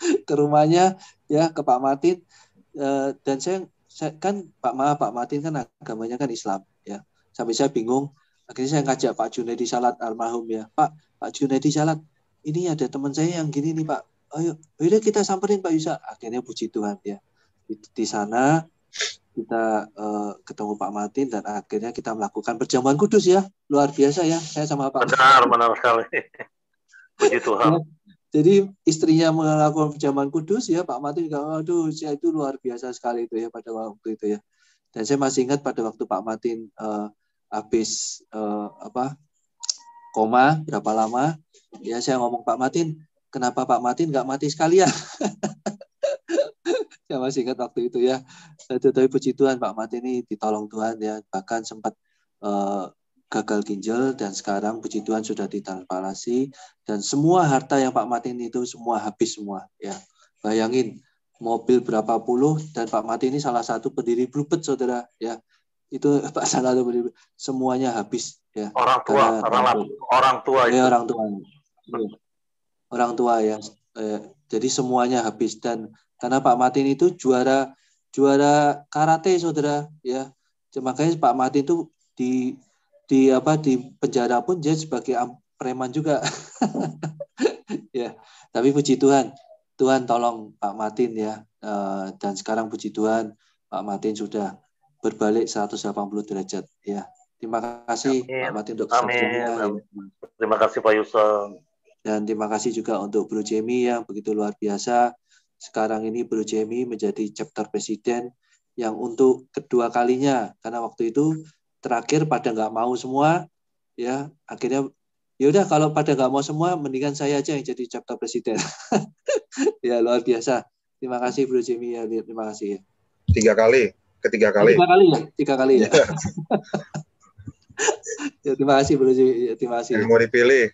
ke rumahnya ya, ke Pak Martin, dan saya kan Pak Martin kan agamanya kan Islam ya. Sampai saya bingung Akhirnya saya ngajak Pak Junaidi Salat almarhum ya, Pak Junaidi Salat, ini ada teman saya yang gini nih Pak, ayo kita samperin Pak Yusa. Akhirnya puji Tuhan ya, di sana kita ketemu Pak Martin dan akhirnya kita melakukan perjamuan kudus ya, luar biasa ya, saya sama Pak. Benar sekali. Puji Tuhan. Ya, jadi istrinya melakukan perjamuan kudus ya, Pak Martin juga, aduh, saya itu luar biasa sekali itu ya pada waktu itu ya. Dan saya masih ingat pada waktu Pak Martin habis koma berapa lama, ya saya ngomong Pak Martin, kenapa Pak Martin nggak mati sekalian? Saya masih ingat waktu itu ya. Tapi puji Tuhan Pak Martin ini ditolong Tuhan ya. Bahkan sempat gagal ginjal dan sekarang puji Tuhan sudah ditransplantasi dan semua harta yang Pak Martin itu semua habis semua ya. Bayangin mobil berapa puluh dan Pak Martin ini salah satu pendiri Bluebird saudara ya. Itu Pak salah satu pendiri, semuanya habis ya. Orang tua itu. Ya, orang tua ya. Jadi semuanya habis dan karena Pak Martin itu juara karate saudara ya. Makanya Pak Martin itu di penjara pun dia sebagai preman juga. Ya. Tapi puji Tuhan, Tuhan tolong Pak Martin ya. Dan sekarang puji Tuhan Pak Martin sudah berbalik 180 derajat ya. Terima kasih Pak Martin untuk kesaksiannya. Terima kasih Pak Yusa. Dan terima kasih juga untuk Bro Jamie yang begitu luar biasa. Sekarang ini Bro Jamie menjadi chapter presiden yang untuk kedua kalinya, karena waktu itu terakhir pada nggak mau semua, ya akhirnya yaudah kalau pada nggak mau semua, mendingan saya aja yang jadi chapter presiden. Ya luar biasa. Terima kasih Bro Jamie ya, terima kasih. Ketiga kali ya. Ya, terima kasih Bro Jamie, terima kasih. Yang mau dipilih.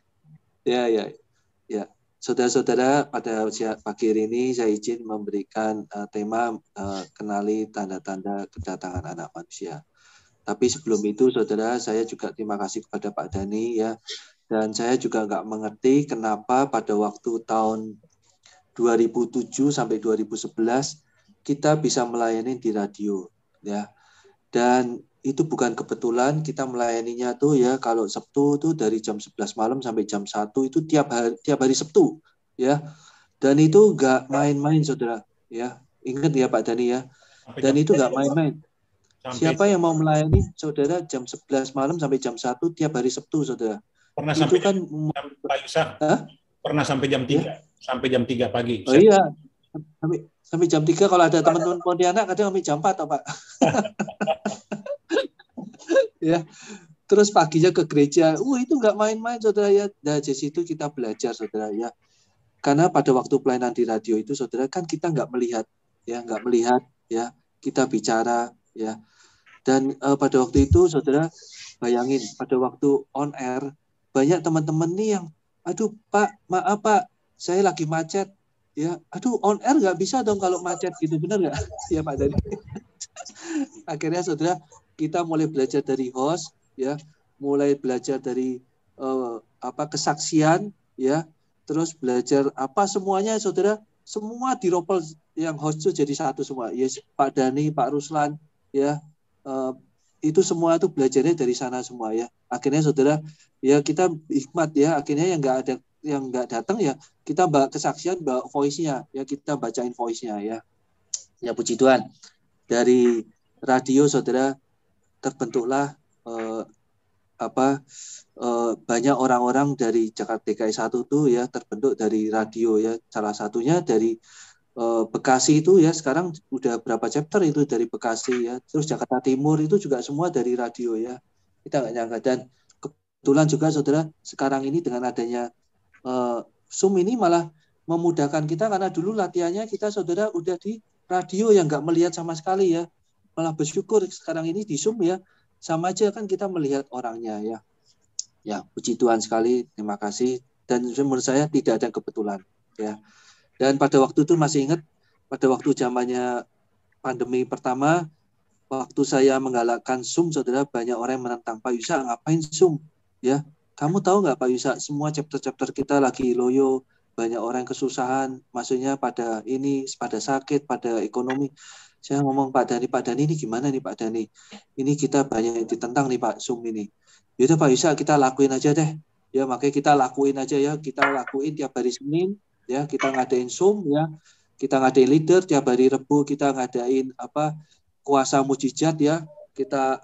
Ya. Saudara-saudara, pada pagi hari ini saya izin memberikan tema kenali tanda-tanda kedatangan anak manusia. Tapi sebelum itu, saudara, saya juga terima kasih kepada Pak Dhani ya. Dan saya juga nggak mengerti kenapa pada waktu tahun 2007 sampai 2011 kita bisa melayani di radio ya. Dan itu bukan kebetulan, kita melayaninya tuh ya kalau Sabtu tuh dari jam 11 malam sampai jam 1 itu tiap hari Sabtu ya. Dan itu nggak main-main saudara ya. Ingat ya Pak Dhani ya. Dan itu nggak main-main. Siapa yang mau melayani saudara jam 11 malam sampai jam 1 tiap hari Sabtu saudara? Pernah itu sampai kan Pak Yusa? Pernah sampai jam 3 ya? Sampai jam 3 pagi. Oh iya. Sampai jam 3 kalau ada teman-teman Pontianak kadang sampai jam 4 atau Pak. Ya, terus paginya ke gereja, itu nggak main-main saudara ya. Nah, dari situ kita belajar saudara ya. Karena pada waktu pelayanan di radio itu saudara kan kita nggak melihat ya, kita bicara ya. Dan pada waktu itu saudara bayangin pada waktu on air banyak teman-teman nih yang, aduh Pak, maaf Pak, saya lagi macet ya. Aduh on air nggak bisa dong kalau macet gitu, benar nggak? Ya Pak Dhani. Akhirnya saudara kita mulai belajar dari host ya, mulai belajar dari kesaksian ya, terus belajar semuanya saudara, semua diropel yang host itu jadi satu semua. Yes, Pak Dhani, Pak Ruslan ya, itu semua itu belajarnya dari sana semua ya. Akhirnya saudara ya kita hikmat ya, akhirnya yang nggak datang ya kita bawa kesaksian, bawa voice-nya ya, kita bacain voice-nya ya. Ya puji Tuhan, dari radio saudara terbentuklah banyak orang-orang dari Jakarta DKI 1 tuh ya, terbentuk dari radio ya. Salah satunya dari Bekasi itu ya, sekarang udah berapa chapter itu dari Bekasi ya. Terus Jakarta Timur itu juga semua dari radio ya. Kita nggak nyangka. Dan kebetulan juga saudara sekarang ini dengan adanya Zoom ini malah memudahkan kita, karena dulu latihannya kita saudara udah di radio yang nggak melihat sama sekali ya. Malah bersyukur sekarang ini di Zoom ya, sama aja kan kita melihat orangnya ya. Ya, puji Tuhan sekali, terima kasih. Dan menurut saya tidak ada kebetulan ya. Dan pada waktu itu masih ingat, pada waktu zamannya pandemi pertama, waktu saya menggalakkan Zoom, saudara, banyak orang yang menentang, Pak Yusa ngapain Zoom ya. Kamu tahu nggak Pak Yusa, semua chapter-chapter kita lagi loyo, banyak orang kesusahan, maksudnya pada sakit, pada ekonomi. Saya ngomong Pak Dhani ini gimana nih Pak Dhani? Ini kita banyak yang ditentang nih Pak Zoom ini. Yaudah Pak Yusa, kita lakuin aja deh. Ya makanya kita lakuin aja ya. Kita lakuin tiap hari Senin. Ya kita ngadain Zoom ya. Kita ngadain leader tiap hari Rebu. Kita ngadain kuasa mujizat ya. Kita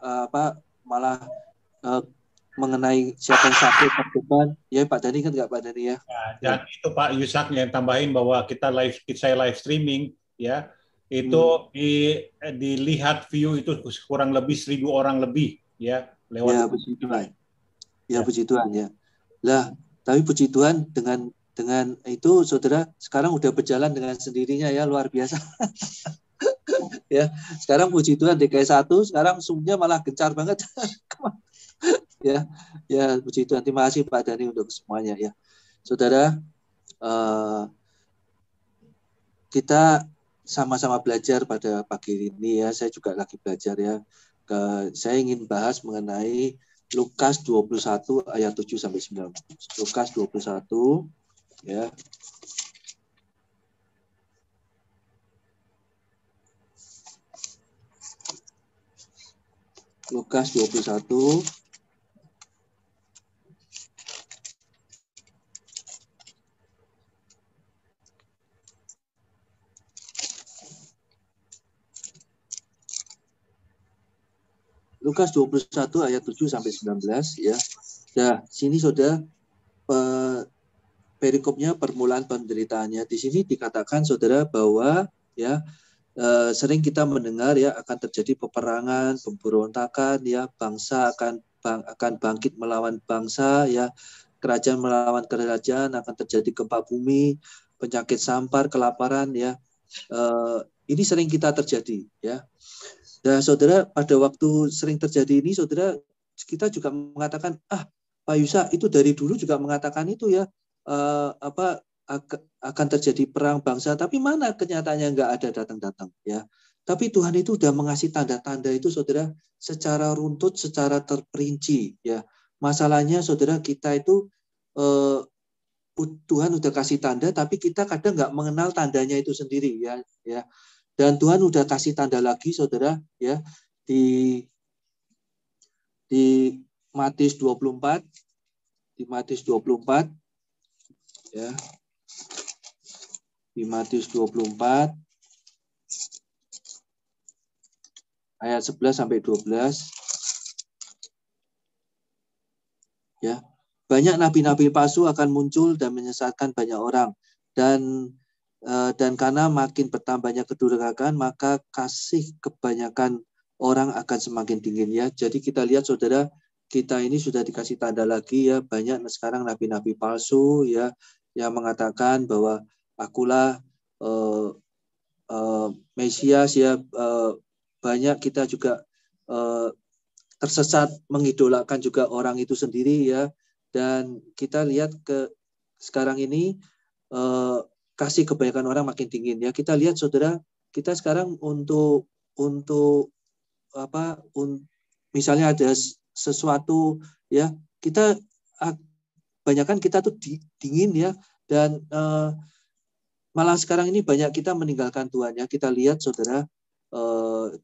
malah mengenai siapa yang sakit terdepan. Ya Pak Dhani kan nggak Pak Dhani ya. Dan itu Pak Yusak yang tambahin bahwa saya live streaming ya. Itu dilihat view itu kurang lebih 1.000 orang lebih ya lewat. Ya puji Tuhan. Ya puji Tuhan ya. Lah, tapi puji Tuhan dengan itu saudara sekarang udah berjalan dengan sendirinya ya, luar biasa. Ya, sekarang puji Tuhan DKI 1 sekarang Zoom-nya malah gencar banget. Ya, puji Tuhan. Terima kasih Pak Dhani untuk semuanya ya. Saudara, kita sama-sama belajar pada pagi ini ya. Saya juga lagi belajar ya. Saya ingin bahas mengenai Lukas 21 ayat 7 sampai 9. Lukas 21 ya. Lukas 21 Lukas 21 ayat 7 sampai 19 ya. Nah, sini saudara perikopnya permulaan penderitaannya. Di sini dikatakan saudara bahwa ya sering kita mendengar ya akan terjadi peperangan, pemberontakan ya, bangsa akan bangkit melawan bangsa ya, kerajaan melawan kerajaan, akan terjadi gempa bumi, penyakit sampar, kelaparan ya. Ini sering kita terjadi ya. Nah, saudara, pada waktu sering terjadi ini, saudara, kita juga mengatakan, Pak Yusa itu dari dulu juga mengatakan itu ya, akan terjadi perang bangsa. Tapi mana kenyataannya nggak ada datang-datang ya. Tapi Tuhan itu sudah mengasih tanda-tanda itu, saudara, secara runtut, secara terperinci ya. Masalahnya, saudara, kita itu Tuhan udah kasih tanda, tapi kita kadang nggak mengenal tandanya itu sendiri ya. Dan Tuhan udah kasih tanda lagi, saudara, ya di Matius 24, di Matius 24, ya, di Matius 24 ayat 11 sampai 12, ya, banyak nabi-nabi palsu akan muncul dan menyesatkan banyak orang, dan karena makin bertambahnya kedurhakaan, maka kasih kebanyakan orang akan semakin dingin ya. Jadi kita lihat saudara, kita ini sudah dikasih tanda lagi ya, banyak sekarang nabi-nabi palsu ya yang mengatakan bahwa akulah Mesias ya. Banyak kita juga tersesat mengidolakan juga orang itu sendiri ya. Dan kita lihat sekarang ini kasih kebanyakan orang makin dingin ya. Kita lihat saudara, kita sekarang untuk misalnya ada sesuatu ya, kita kebanyakan kita tuh dingin ya, dan malah sekarang ini banyak kita meninggalkan Tuhan ya. Kita lihat saudara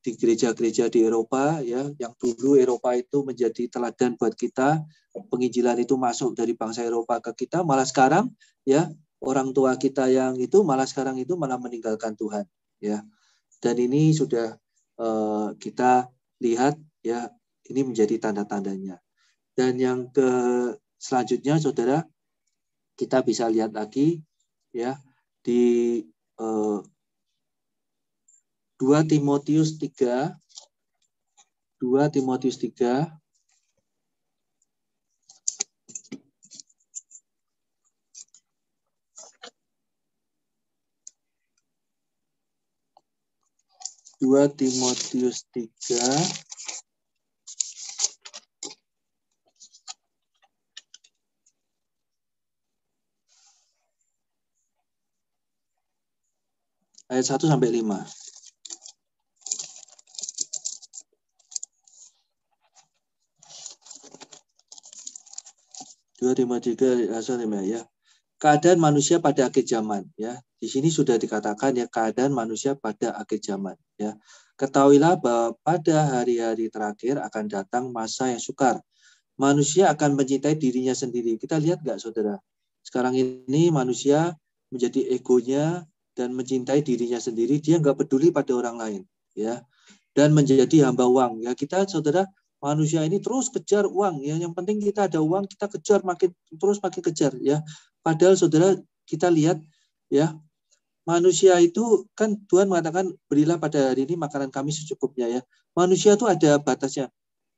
di gereja-gereja di Eropa ya, yang dulu Eropa itu menjadi teladan buat kita, penginjilan itu masuk dari bangsa Eropa ke kita, malah sekarang ya orang tua kita yang itu malah sekarang itu malah meninggalkan Tuhan ya. Dan ini sudah kita lihat ya, ini menjadi tanda-tandanya. Dan yang selanjutnya saudara, kita bisa lihat lagi ya di 2 Timotius 3 2 Timotius 3 ayat 1 sampai 5. Dua Timotius 3 ayat 1 sampai 5 ya. keadaan manusia pada akhir zaman, ya. Di sini sudah dikatakan ya keadaan manusia pada akhir zaman, ya. Ketahuilah bahwa pada hari-hari terakhir akan datang masa yang sukar. Manusia akan mencintai dirinya sendiri. Kita lihat nggak, saudara? Sekarang ini manusia menjadi egonya dan mencintai dirinya sendiri. Dia nggak peduli pada orang lain, ya. Dan menjadi hamba uang. Ya, kita, saudara, manusia ini terus kejar uang. Ya, yang penting kita ada uang, kita kejar makin kejar, ya. Padahal, saudara, kita lihat, ya, manusia itu kan Tuhan mengatakan berilah pada hari ini makanan kami secukupnya, ya. Manusia itu ada batasnya.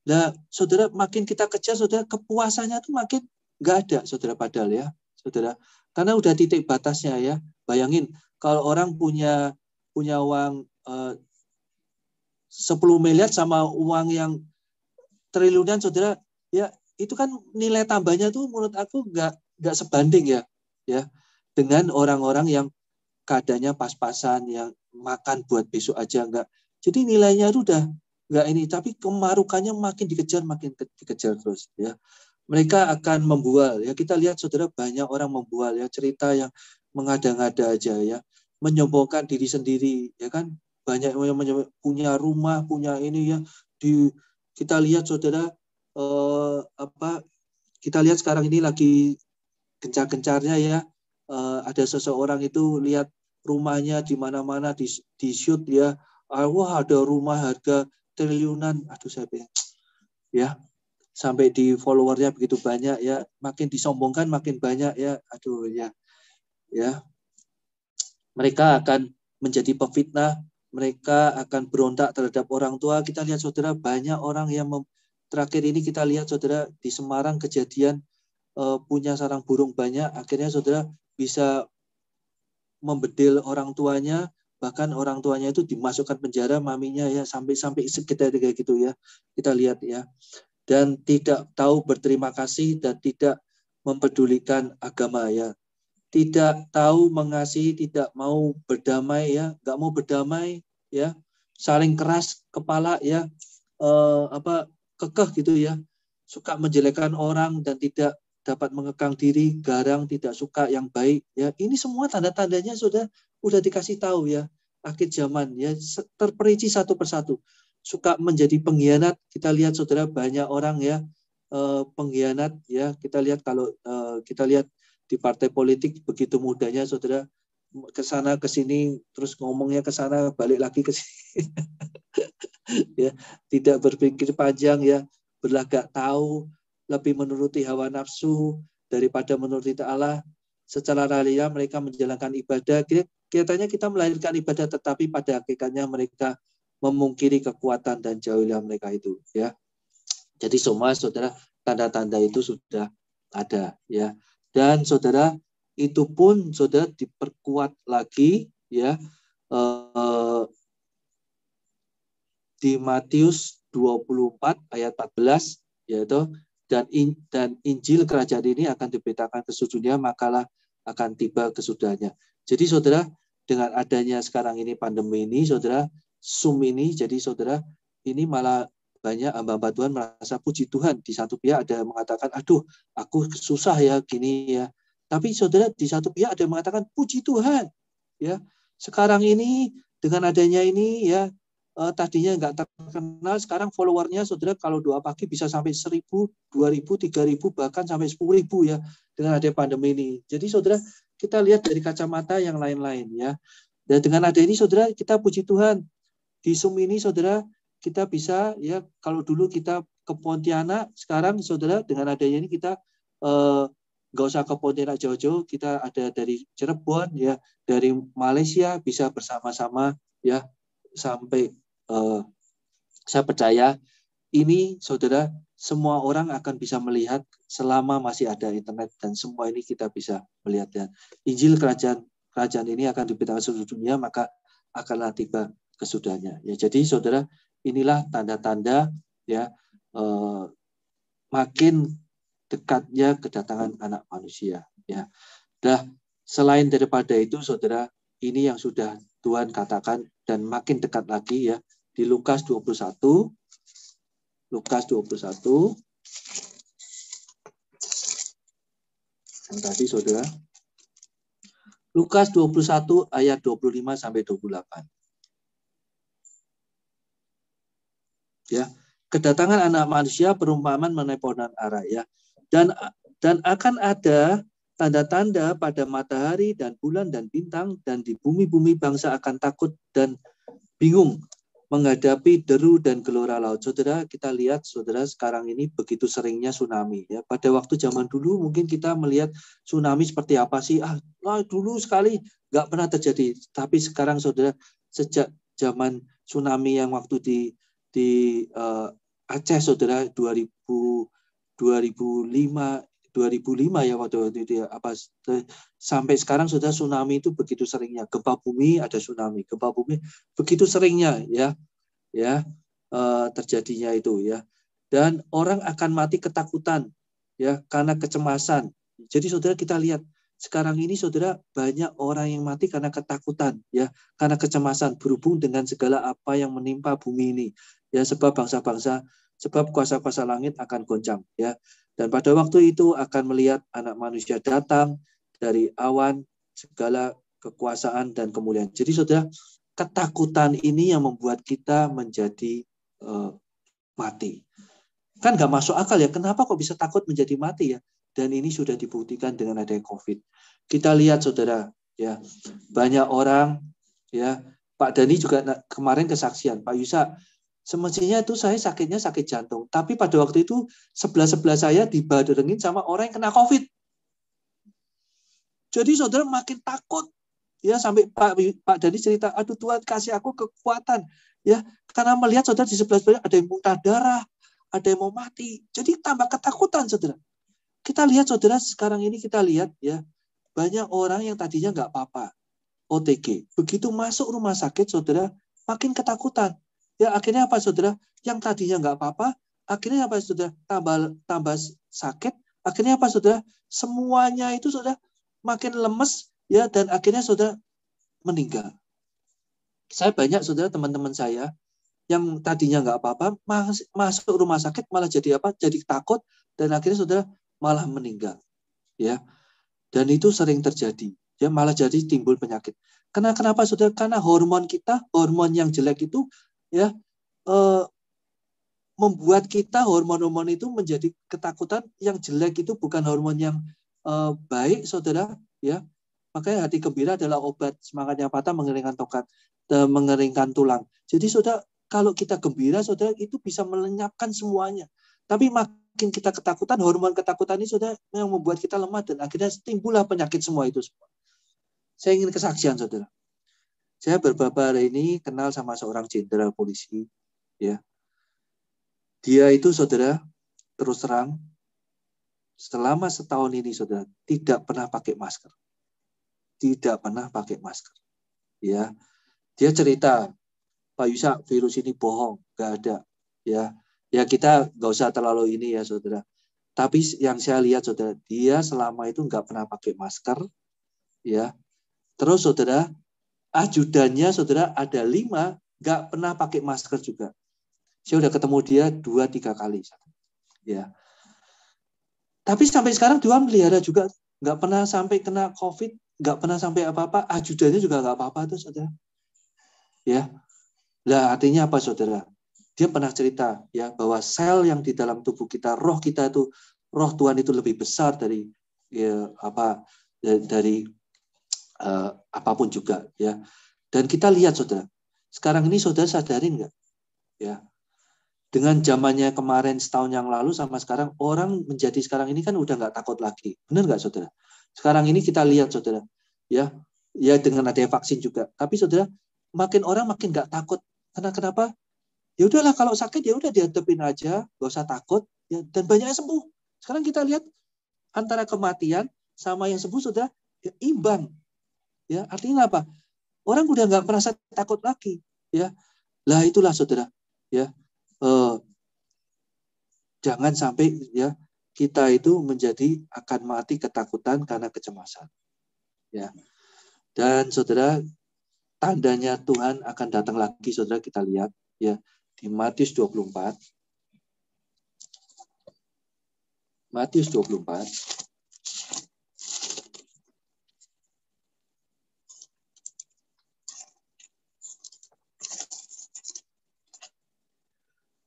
Nah, saudara, makin kita kejar, saudara, kepuasannya itu makin nggak ada, saudara, padahal, ya, saudara. Karena udah titik batasnya, ya. Bayangin, kalau orang punya uang 10 miliar sama uang yang triliunan, saudara, ya, itu kan nilai tambahnya tuh menurut aku nggak sebanding, ya, dengan orang-orang yang keadaannya pas-pasan, yang makan buat besok aja nggak. Jadi nilainya itu udah nggak ini, tapi kemarukannya makin dikejar terus, ya. Mereka akan membual, ya. Kita lihat, saudara, banyak orang membual, ya, cerita yang mengada-ngada aja, ya, menyombongkan diri sendiri, ya kan, banyak yang punya rumah, punya ini, ya. Kita lihat, saudara, kita lihat sekarang ini lagi gencar-gencarnya, ya, ada seseorang itu lihat rumahnya di mana-mana di shoot, ya. Wah, ada rumah harga triliunan, aduh, saya pengen, ya, sampai di followernya begitu banyak, ya, makin disombongkan makin banyak, ya, aduh, ya, mereka akan menjadi pefitnah, mereka akan berontak terhadap orang tua. Kita lihat, saudara, banyak orang yang terakhir ini kita lihat, saudara, di Semarang kejadian punya sarang burung banyak, akhirnya, saudara, bisa membedil orang tuanya. Bahkan orang tuanya itu dimasukkan penjara, maminya, ya, sampai sekitar kayak gitu, ya. Kita lihat, ya. Dan tidak tahu berterima kasih dan tidak mempedulikan agama, ya. Tidak tahu mengasihi, tidak mau berdamai, ya. Nggak mau berdamai, ya. Saling keras kepala, ya. Kekeh gitu, ya. Suka menjelekkan orang dan tidak dapat mengekang diri, garang, tidak suka yang baik, ya. Ini semua tanda-tandanya udah dikasih tahu, ya, akhir zaman, ya, terperinci satu persatu. Suka menjadi pengkhianat. Kita lihat, saudara, banyak orang, ya, pengkhianat, ya. Kita lihat kalau kita lihat di partai politik begitu mudahnya, saudara, ke sana ke sini, terus ngomongnya ke sana, balik lagi ke sini. Ya, tidak berpikir panjang, ya, berlagak tahu, lebih menuruti hawa nafsu daripada menuruti Allah. Secara realia mereka menjalankan ibadah. Kelihatannya kita melahirkan ibadah, tetapi pada hakikatnya mereka memungkiri kekuatan dan jauhnya mereka itu, ya. Jadi semua, saudara, tanda-tanda itu sudah ada, ya. Dan, saudara, itu pun, saudara, diperkuat lagi, ya, di Matius 24 ayat 14, yaitu dan Injil kerajaan ini akan diberitakan ke seluruh dunia, makalah akan tiba kesudahannya. Jadi, saudara, dengan adanya sekarang ini pandemi ini, saudara, Zoom ini, jadi, saudara, ini malah banyak hamba-hamba Tuhan merasa puji Tuhan. Di satu pihak ada yang mengatakan, aduh, aku susah, ya, gini, ya. Tapi, saudara, di satu pihak ada yang mengatakan puji Tuhan, ya. Sekarang ini dengan adanya ini, ya, tadinya nggak terkenal, sekarang followernya, saudara, kalau doa pagi bisa sampai 1.000, 2.000, 3.000, bahkan sampai 10.000, ya, dengan adanya pandemi ini. Jadi, saudara, kita lihat dari kacamata yang lain-lain, ya. Dan dengan ada ini, saudara, kita puji Tuhan. Di Zoom ini, saudara, kita bisa, ya, kalau dulu kita ke Pontianak, sekarang, saudara, dengan adanya ini kita nggak usah ke Pontianak jauh-jauh, kita ada dari Cirebon, ya, dari Malaysia, bisa bersama-sama, ya, sampai saya percaya ini, saudara, semua orang akan bisa melihat selama masih ada internet, dan semua ini kita bisa melihat, ya. Injil kerajaan ini akan diberitakan seluruh dunia, maka akanlah tiba kesudahannya, ya. Jadi, saudara, inilah tanda-tanda, ya, makin dekatnya kedatangan Anak Manusia, ya. Dah, selain daripada itu, saudara, ini yang sudah Tuhan katakan dan makin dekat lagi, ya, di Lukas 21. Lukas 21. Yang tadi, saudara, Lukas 21 ayat 25 sampai 28. Ya, kedatangan anak manusia perumpamaan mengenai pohonan ara ya. Dan akan ada tanda-tanda pada matahari dan bulan dan bintang, dan di bumi-bumi bangsa akan takut dan bingung menghadapi deru dan gelora laut. Saudara, kita lihat saudara sekarang ini begitu seringnya tsunami ya. Pada waktu zaman dulu mungkin kita melihat tsunami seperti apa sih? Dulu sekali nggak pernah terjadi. Tapi sekarang saudara, sejak zaman tsunami yang waktu di Aceh saudara 2005 ya waktu itu ya, sampai sekarang sudah tsunami itu begitu seringnya. Gempa bumi ada tsunami, gempa bumi begitu seringnya terjadinya itu ya. Dan orang akan mati ketakutan ya karena kecemasan. Jadi saudara, kita lihat sekarang ini saudara, banyak orang yang mati karena ketakutan ya, karena kecemasan berhubung dengan segala apa yang menimpa bumi ini ya, sebab bangsa-bangsa, sebab kuasa-kuasa langit akan goncang ya. Dan pada waktu itu akan melihat anak manusia datang dari awan, segala kekuasaan dan kemuliaan. Jadi saudara, ketakutan ini yang membuat kita menjadi mati. Kan nggak masuk akal ya, kenapa kok bisa takut menjadi mati ya? Dan ini sudah dibuktikan dengan adanya COVID. Kita lihat saudara, ya banyak orang, ya Pak Dhani juga kemarin kesaksian, Pak Yusa, semestinya itu saya sakitnya sakit jantung, tapi pada waktu itu sebelah saya dibadarengin sama orang yang kena COVID. Jadi saudara makin takut, ya sampai Pak Dhani cerita, aduh Tuhan kasih aku kekuatan, ya karena melihat saudara di sebelah ada yang muntah darah, ada yang mau mati, jadi tambah ketakutan saudara. Kita lihat saudara, sekarang ini kita lihat ya, banyak orang yang tadinya nggak apa-apa, OTG. Begitu masuk rumah sakit saudara, makin ketakutan. Ya akhirnya apa saudara? Yang tadinya nggak apa-apa, akhirnya apa saudara? Tambah sakit. Akhirnya apa saudara? Semuanya itu saudara makin lemes ya, dan akhirnya saudara meninggal. Saya banyak saudara, teman-teman saya yang tadinya nggak apa-apa, masuk rumah sakit malah jadi apa? Jadi takut, dan akhirnya saudara malah meninggal, ya. Dan itu sering terjadi, ya, malah jadi timbul penyakit. Kenapa saudara? Karena hormon kita, hormon yang jelek itu, ya, membuat kita hormon-hormon itu menjadi ketakutan. Yang jelek itu bukan hormon yang baik, saudara, ya. Makanya hati gembira adalah obat, semangat yang patah mengeringkan tongkat, mengeringkan tulang. Jadi saudara, kalau kita gembira, saudara, itu bisa melenyapkan semuanya. Tapi makin kita ketakutan, hormon ketakutan ini sudah yang membuat kita lemah, dan akhirnya timbullah penyakit semua itu semua. Saya ingin kesaksian saudara. Saya beberapa hari ini kenal sama seorang jenderal polisi, ya. Dia itu saudara, terus terang, selama setahun ini saudara tidak pernah pakai masker, tidak pernah pakai masker, ya. Dia cerita, Pak Yusa, virus ini bohong, nggak ada, ya. Ya kita nggak usah terlalu ini ya saudara. Tapi yang saya lihat saudara, dia selama itu nggak pernah pakai masker, ya. Terus saudara, ajudannya saudara ada 5 nggak pernah pakai masker juga. Saya udah ketemu dia 2-3 kali, ya. Tapi sampai sekarang dia melihara juga, nggak pernah sampai kena COVID, nggak pernah sampai apa-apa. Ajudannya juga nggak apa-apa tuh saudara, ya. Lah artinya apa saudara? Dia pernah cerita ya bahwa sel yang di dalam tubuh kita, roh kita itu, roh Tuhan itu lebih besar dari apapun juga ya. Dan kita lihat saudara, sekarang ini saudara sadarin nggak ya, dengan zamannya kemarin setahun yang lalu sama sekarang, orang menjadi sekarang ini kan udah nggak takut lagi, benar nggak saudara? Sekarang ini kita lihat saudara ya dengan adanya vaksin juga, tapi saudara makin orang makin nggak takut. Karena kenapa? Ya udahlah, kalau sakit ya udah dihadapin aja, gak usah takut, ya, dan banyak yang sembuh. Sekarang kita lihat antara kematian sama yang sembuh sudah ya, imbang, ya. Artinya apa? Orang udah nggak merasa takut lagi, ya. Lah itulah saudara, ya. Jangan sampai ya kita itu menjadi akan mati ketakutan karena kecemasan, ya. Dan saudara, tandanya Tuhan akan datang lagi, saudara, kita lihat ya. Di Matius 24. Matius 24.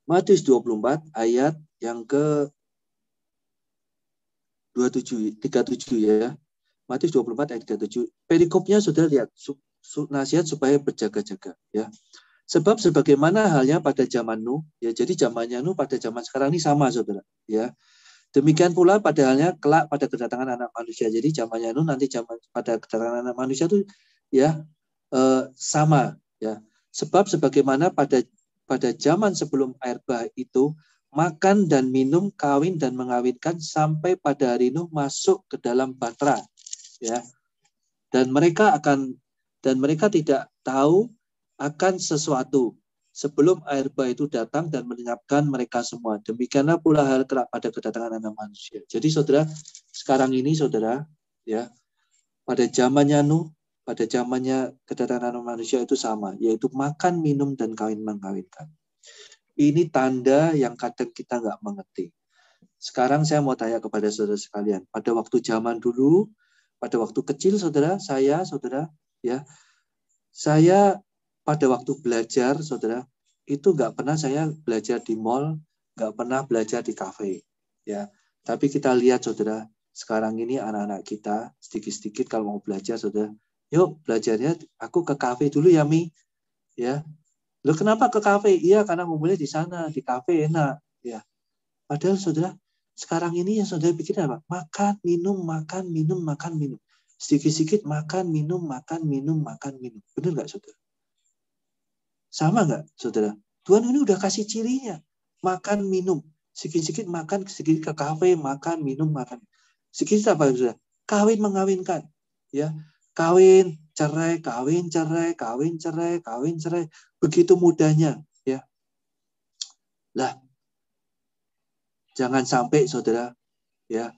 Matius 24 ayat yang ke 37 ya. Matius 24 ayat 37. Perikopnya Saudara lihat, nasihat supaya berjaga-jaga ya. Sebab sebagaimana halnya pada zaman Nuh, ya jadi zamannya Nuh pada zaman sekarang ini sama Saudara, ya. Demikian pula pada halnya kelak pada kedatangan anak manusia. Jadi zamannya Nuh nanti zaman pada kedatangan anak manusia itu ya sama ya. Sebab sebagaimana pada zaman sebelum air bah itu makan dan minum, kawin dan mengawinkan sampai pada hari Nuh masuk ke dalam bahtera ya. Dan mereka tidak tahu akan sesuatu sebelum air bah itu datang dan melenyapkan mereka semua. Demikianlah pula hal kelak pada kedatangan anak manusia. Jadi Saudara, sekarang ini Saudara, ya, pada zamannya Nuh, pada zamannya kedatangan anak manusia itu sama, yaitu makan, minum, dan kawin mengkawinkan. Ini tanda yang kadang kita nggak mengerti. Sekarang saya mau tanya kepada saudara sekalian, pada waktu zaman dulu, pada waktu kecil Saudara, saya pada waktu belajar, Saudara, itu nggak pernah saya belajar di mall, nggak pernah belajar di kafe, ya. Tapi kita lihat, Saudara, sekarang ini anak-anak kita sedikit-sedikit kalau mau belajar, Saudara, yuk belajarnya aku ke kafe dulu ya, Mi, ya. Loh kenapa ke kafe? Iya, karena ngumpulnya di sana, di kafe enak, ya. Padahal, Saudara, sekarang ini yang Saudara pikir apa? Makan, minum, makan, minum, makan, minum. Sedikit-sedikit makan, minum, makan, minum, makan, minum. Benar nggak, Saudara? Sama nggak, Saudara? Tuhan ini udah kasih cirinya. Makan, minum. Sedikit-sedikit makan, sedikit ke kafe, makan, minum, makan. Sedikit apa, Saudara? Kawin mengawinkan. Ya, kawin, cerai, kawin, cerai, kawin, cerai, kawin, cerai. Begitu mudahnya. Ya. Lah, jangan sampai, Saudara, ya,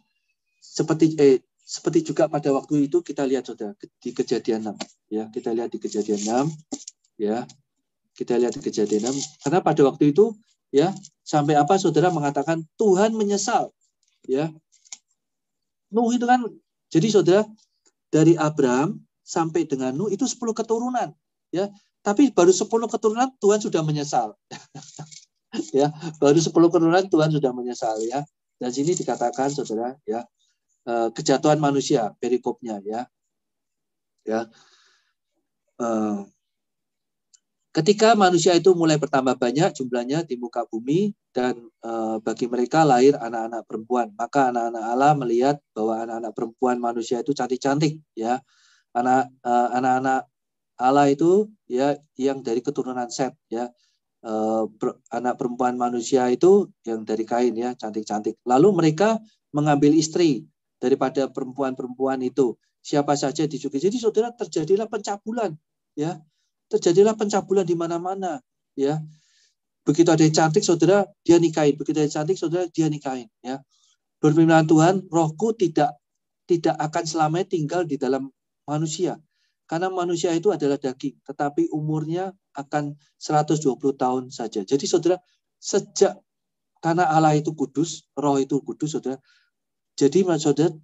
seperti juga pada waktu itu kita lihat, Saudara, di Kejadian 6. Ya, kita lihat di Kejadian 6. Ya. Kita lihat di Kejadian 6. Karena pada waktu itu ya sampai apa Saudara mengatakan Tuhan menyesal. Ya. Nuh itu kan jadi Saudara dari Abraham sampai dengan Nuh itu 10 keturunan, ya. Tapi baru 10 keturunan Tuhan sudah menyesal. Ya, baru 10 keturunan Tuhan sudah menyesal ya. Dan sini dikatakan Saudara ya kejatuhan manusia perikopnya ya. Ya. Ketika manusia itu mulai bertambah banyak jumlahnya di muka bumi dan bagi mereka lahir anak-anak perempuan, maka anak-anak Allah melihat bahwa anak-anak perempuan manusia itu cantik-cantik, ya. Anak-anak Allah itu ya yang dari keturunan Set, ya. Anak perempuan manusia itu yang dari Kain, ya, cantik-cantik. Lalu mereka mengambil istri daripada perempuan-perempuan itu. Siapa saja disukai. Jadi Saudara terjadilah pencabulan, ya. Terjadilah pencabulan di mana-mana, ya. Begitu ada yang cantik, Saudara, dia nikahin. Begitu ada yang cantik, Saudara, dia nikahin, ya. Berfirman Tuhan, rohku tidak akan selamanya tinggal di dalam manusia. Karena manusia itu adalah daging, tetapi umurnya akan 120 tahun saja. Jadi Saudara, sejak karena Allah itu kudus, roh itu kudus, Saudara. Jadi Saudara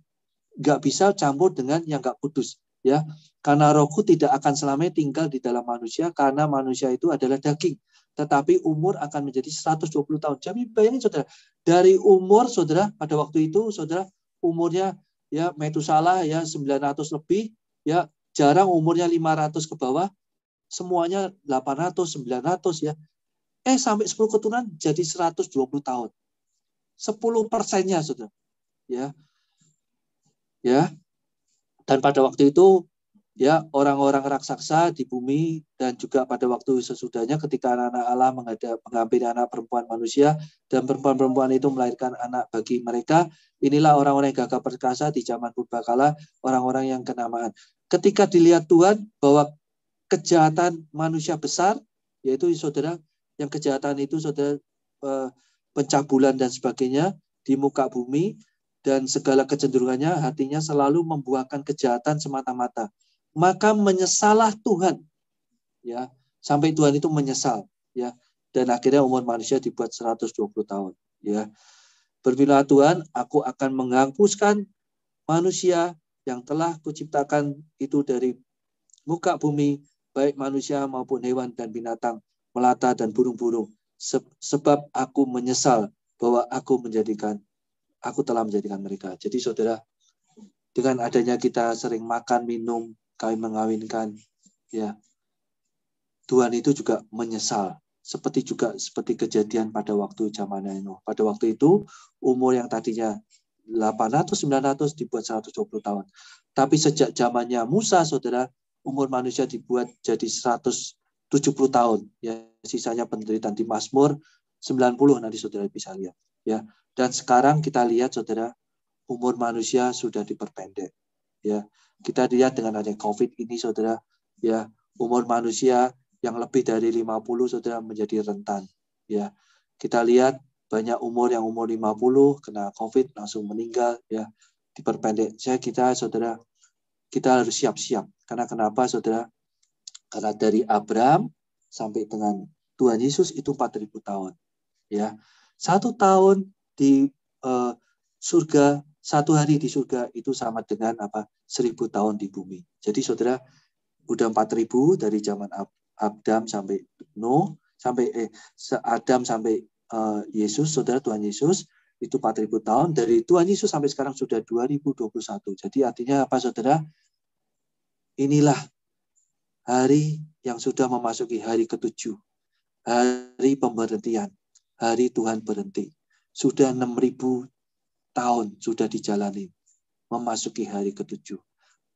nggak bisa campur dengan yang nggak kudus, ya. Karena rohku tidak akan selamanya tinggal di dalam manusia, karena manusia itu adalah daging. Tetapi umur akan menjadi 120 tahun. Jadi bayangin Saudara, dari umur Saudara, pada waktu itu Saudara, umurnya ya Metusalah ya 900 lebih, ya jarang umurnya 500 ke bawah, semuanya 800, 900 ya. Sampai 10 keturunan jadi 120 tahun. 10%-nya Saudara. Ya. Ya. Dan pada waktu itu ya orang-orang raksasa di bumi dan juga pada waktu sesudahnya ketika anak-anak Allah mengambil anak perempuan manusia dan perempuan-perempuan itu melahirkan anak bagi mereka, inilah orang-orang yang gagah perkasa di zaman purbakala, orang-orang yang kenamaan. Ketika dilihat Tuhan bahwa kejahatan manusia besar, yaitu Saudara, yang kejahatan itu Saudara pencabulan dan sebagainya di muka bumi dan segala kecenderungannya hatinya selalu membuahkan kejahatan semata-mata. Maka menyesalah Tuhan, ya, sampai Tuhan itu menyesal, ya, dan akhirnya umur manusia dibuat 120 tahun, ya. Berfirman Tuhan, aku akan menghapuskan manusia yang telah kuciptakan itu dari muka bumi, baik manusia maupun hewan dan binatang, melata dan burung-burung, sebab aku menyesal bahwa aku telah menjadikan mereka. Jadi saudara, dengan adanya kita sering makan, minum, kawin mengawinkan, ya, Tuhan itu juga menyesal. Seperti kejadian pada waktu zaman Nuh. Pada waktu itu umur yang tadinya 800, 900 dibuat 120 tahun. Tapi sejak zamannya Musa, saudara, umur manusia dibuat jadi 170 tahun. Ya, sisanya penderitaan. Di Mazmur 90 nanti saudara bisa lihat. Ya, dan sekarang kita lihat, saudara, umur manusia sudah diperpendek. Ya, kita lihat dengan adanya COVID ini, saudara, ya, umur manusia yang lebih dari 50, saudara, menjadi rentan. Ya, kita lihat banyak umur 50 kena COVID langsung meninggal, ya, diperpendek. Saudara, kita harus siap-siap. Karena kenapa, saudara? Karena dari Abraham sampai dengan Tuhan Yesus itu 4.000 tahun. Ya, 1 tahun di surga, 1 hari di surga itu sama dengan 1.000 tahun di bumi. Jadi saudara, udah 4.000 dari zaman Adam sampai Nuh, Adam sampai Yesus, saudara, Tuhan Yesus itu 4.000 tahun. Dari Tuhan Yesus sampai sekarang sudah 2021. Jadi artinya apa, saudara? Inilah hari yang sudah memasuki hari ke-7. Hari pemberhentian. Hari Tuhan berhenti. Sudah 6.000 tahun sudah dijalani. Memasuki hari ke-7.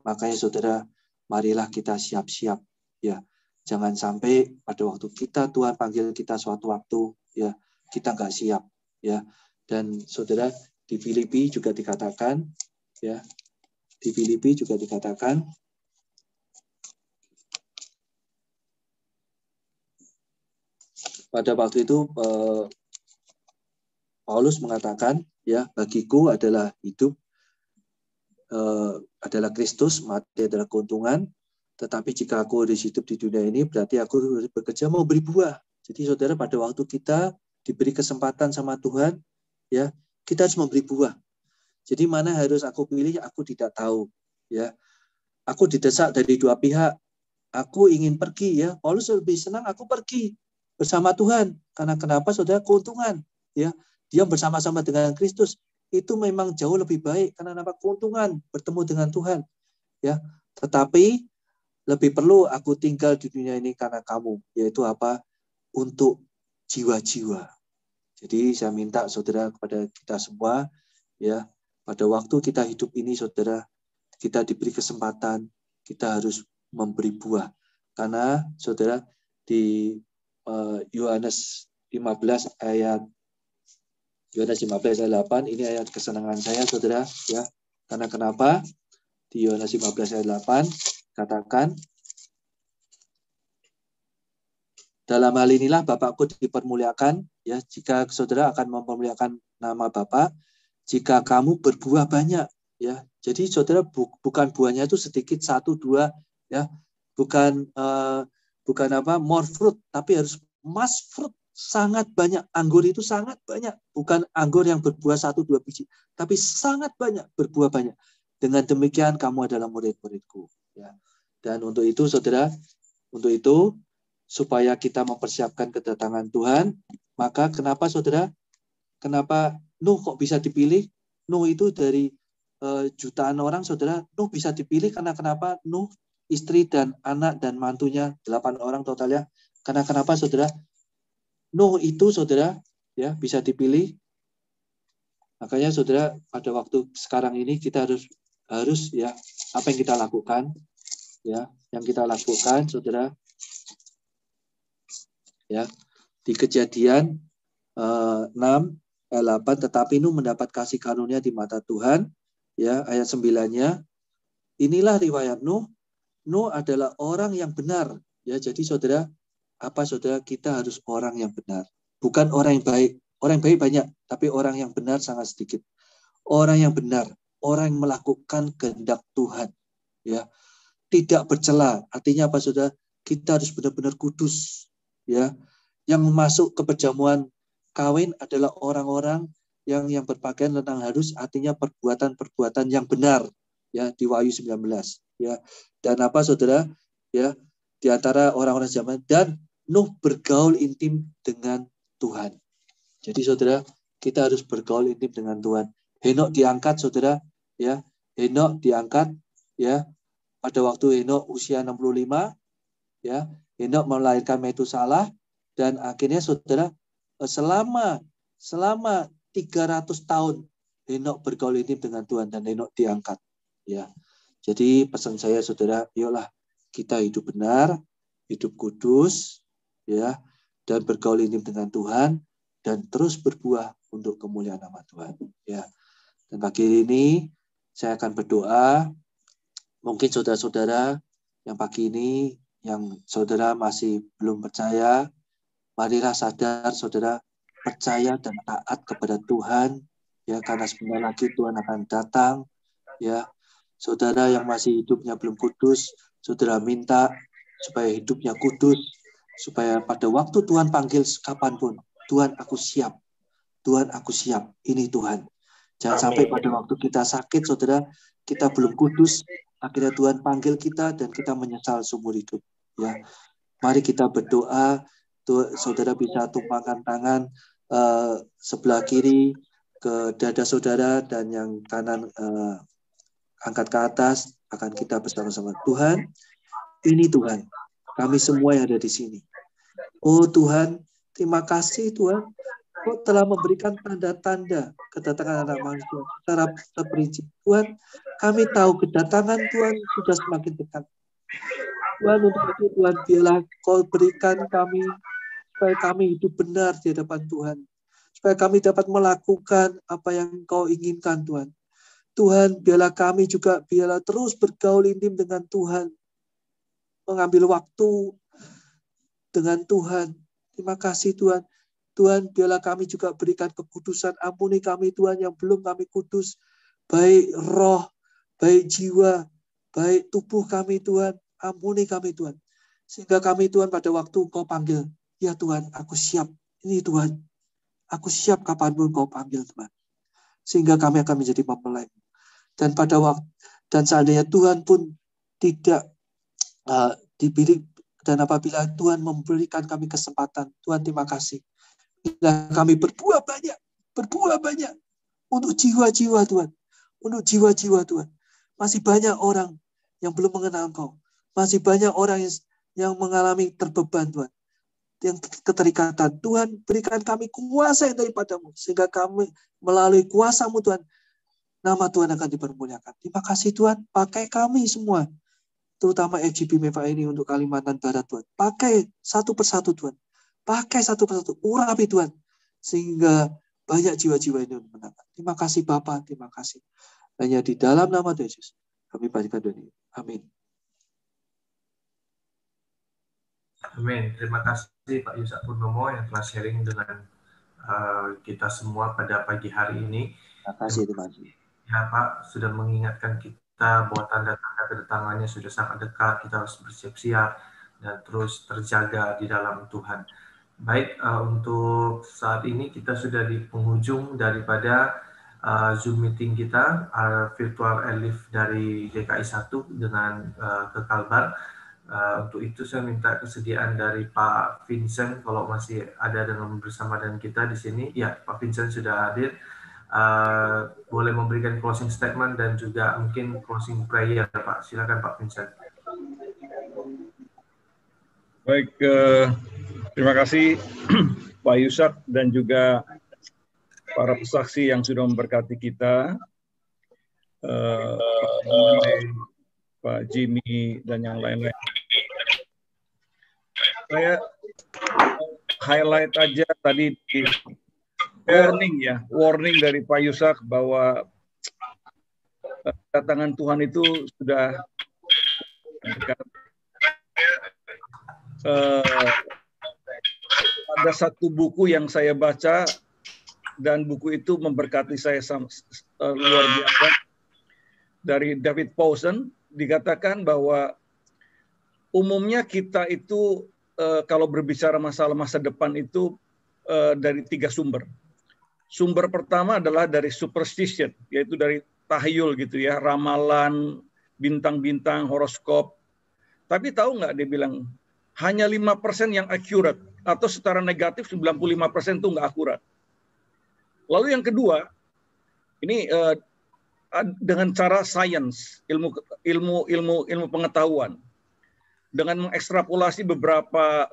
Makanya saudara, marilah kita siap-siap. Ya, jangan sampai pada waktu Tuhan panggil kita suatu waktu, ya, kita nggak siap. Ya, dan saudara, di Filipi juga dikatakan, ya, di Filipi juga dikatakan, pada waktu itu Paulus mengatakan, ya, bagiku adalah hidup, adalah Kristus, mati adalah keuntungan. Tetapi jika aku harus hidup di dunia ini, berarti aku harus bekerja mau beri buah. Jadi saudara, pada waktu kita diberi kesempatan sama Tuhan, ya, kita harus memberi buah. Jadi mana harus aku pilih, aku tidak tahu. Ya, aku didesak dari dua pihak. Aku ingin pergi, ya. Paulus lebih senang aku pergi bersama Tuhan. Karena kenapa, saudara? Keuntungan. Ya, dia bersama-sama dengan Kristus itu memang jauh lebih baik. Karena apa? Keuntungan bertemu dengan Tuhan. Ya, tetapi lebih perlu aku tinggal di dunia ini karena kamu, yaitu apa? Untuk jiwa-jiwa. Jadi saya minta saudara kepada kita semua, ya, pada waktu kita hidup ini, saudara, kita diberi kesempatan, kita harus memberi buah. Karena saudara, di Yohanes 15 ayat 8, ini ayat kesenangan saya, saudara, ya. Karena kenapa? Di Yohanes 15 ayat 8 katakan, dalam hal inilah Bapakku dipermuliakan, ya, jika saudara akan mempermuliakan nama Bapa, jika kamu berbuah banyak, ya. Jadi saudara, bukan buahnya itu sedikit 1, 2, ya, bukan more fruit, tapi harus mass fruit, sangat banyak. Anggur itu sangat banyak, bukan anggur yang berbuah 1, 2 biji, tapi sangat banyak, berbuah banyak. Dengan demikian kamu adalah murid-muridku, ya. Dan untuk itu saudara, untuk itu supaya kita mempersiapkan kedatangan Tuhan, maka kenapa saudara? Kenapa Nuh kok bisa dipilih? Nuh itu dari jutaan orang, saudara. Nuh bisa dipilih karena kenapa? Nuh, istri dan anak dan mantunya 8 orang totalnya. Karena kenapa, saudara? Nuh itu, saudara, ya, bisa dipilih. Makanya saudara, pada waktu sekarang ini kita harus ya, apa yang kita lakukan, ya, yang kita lakukan, saudara, ya, di Kejadian 6 ayat 8, tetapi Nuh mendapat kasih karunia di mata Tuhan, ya, ayat 9-nya, inilah riwayat Nuh. Nuh adalah orang yang benar, ya. Jadi saudara, apa saudara, kita harus orang yang benar, bukan orang yang baik. Orang yang baik banyak, tapi orang yang benar sangat sedikit. Orang yang benar, orang yang melakukan kehendak Tuhan, ya, tidak bercela. Artinya apa, saudara? Kita harus benar-benar kudus, ya. Yang masuk ke perjamuan kawin adalah orang-orang yang berpakaian lenang halus, artinya perbuatan-perbuatan yang benar, ya, di Wahyu 19, ya. Dan apa, saudara? Ya, di antara orang-orang zaman, dan Nuh bergaul intim dengan Tuhan. Jadi saudara, kita harus bergaul intim dengan Tuhan. Henok diangkat saudara, ya. Henok diangkat, ya. Pada waktu Henok usia 65, ya. Henok melahirkan Metusalah, dan akhirnya saudara selama 300 tahun Henok bergaul intim dengan Tuhan dan Henok diangkat, ya. Jadi pesan saya saudara, yuklah kita hidup benar, hidup kudus, ya, dan bergaul intim dengan Tuhan dan terus berbuah untuk kemuliaan nama Tuhan, ya. Dan pagi ini saya akan berdoa. Mungkin saudara-saudara yang pagi ini yang saudara masih belum percaya, marilah sadar saudara, percaya dan taat kepada Tuhan, ya, karena sebentar lagi Tuhan akan datang, ya. Saudara yang masih hidupnya belum kudus, saudara minta supaya hidupnya kudus, supaya pada waktu Tuhan panggil kapanpun, Tuhan aku siap, Tuhan aku siap, ini Tuhan. Jangan sampai pada waktu kita sakit, saudara, kita belum kudus, akhirnya Tuhan panggil kita dan kita menyesal seumur hidup, ya. Mari kita berdoa. Saudara bisa tumpangkan tangan sebelah kiri ke dada saudara dan yang kanan angkat ke atas. Akan kita bersama-sama. Tuhan, ini Tuhan, kami semua yang ada di sini. Oh Tuhan, terima kasih Tuhan, Kau telah memberikan tanda-tanda kedatangan anak manusia secara terperinci. Tuhan, kami tahu kedatangan Tuhan sudah semakin dekat. Tuhan, untuk itu Tuhan, biarlah Kau berikan kami supaya kami hidup benar di hadapan Tuhan. Supaya kami dapat melakukan apa yang Kau inginkan Tuhan. Tuhan, biarlah kami juga, biarlah terus bergaul intim dengan Tuhan. Mengambil waktu dengan Tuhan. Terima kasih Tuhan. Tuhan, biarlah kami juga berikan kekudusan. Ampuni kami Tuhan yang belum kami kudus. Baik roh, baik jiwa, baik tubuh kami Tuhan. Ampuni kami Tuhan. Sehingga kami Tuhan pada waktu Kau panggil, ya Tuhan, aku siap. Ini Tuhan, aku siap kapanpun Kau panggil Tuhan. Sehingga kami akan menjadi mempelai. Dan pada waktu, dan seandainya Tuhan pun tidak dipilih, dan apabila Tuhan memberikan kami kesempatan, Tuhan terima kasih. Bila kami berbuah banyak untuk jiwa-jiwa Tuhan. Untuk jiwa-jiwa Tuhan. Masih banyak orang yang belum mengenal Kau. Masih banyak orang yang mengalami terbeban Tuhan. Yang keterikatan. Tuhan, berikan kami kuasa yang daripada-Mu. Sehingga kami melalui kuasa-Mu Tuhan, nama Tuhan akan dipermuliakan. Terima kasih Tuhan. Pakai kami semua. Terutama FGB MEFA ini untuk Kalimantan Barat Tuhan. Pakai satu persatu Tuhan. Pakai satu persatu. Urapi Tuhan. Sehingga banyak jiwa-jiwa ini menang. Terima kasih Bapa. Terima kasih. Hanya di dalam nama Yesus kami panjatkan doa ini. Amin. Amin. Terima kasih Pak Yusak Purnomo yang telah sharing dengan kita semua pada pagi hari ini. Terima kasih, terima kasih. Ya Pak, sudah mengingatkan kita bahwa tanda-tanda kedatangannya sudah sangat dekat. Kita harus bersiap-siap dan terus terjaga di dalam Tuhan. Baik, untuk saat ini kita sudah di penghujung daripada Zoom meeting kita, virtual Elif dari DKI 1 dengan ke Kalbar. Untuk itu saya minta kesediaan dari Pak Vincent kalau masih ada dengan bersama dengan kita di sini. Ya, Pak Vincent sudah hadir. Boleh memberikan closing statement dan juga mungkin closing prayer, Pak. Silakan Pak Vincent. Baik, terima kasih Pak Yusak dan juga para pesaksi yang sudah memberkati kita, Pak Jimmy dan yang lain-lain. Saya highlight aja tadi di warning dari Pak Yusak bahwa kedatangan Tuhan itu sudah dekat. Ada satu buku yang saya baca dan buku itu memberkati saya luar biasa, dari David Powson. Dikatakan bahwa umumnya kita itu kalau berbicara masalah masa depan itu dari 3 sumber. Sumber pertama adalah dari superstition, yaitu dari tahyul gitu ya, ramalan, bintang-bintang, horoskop. Tapi tahu nggak, dia bilang hanya 5% yang accurate. atau secara negatif 95% itu nggak akurat. Lalu yang kedua, ini dengan cara sains, ilmu pengetahuan, dengan mengekstrapolasi beberapa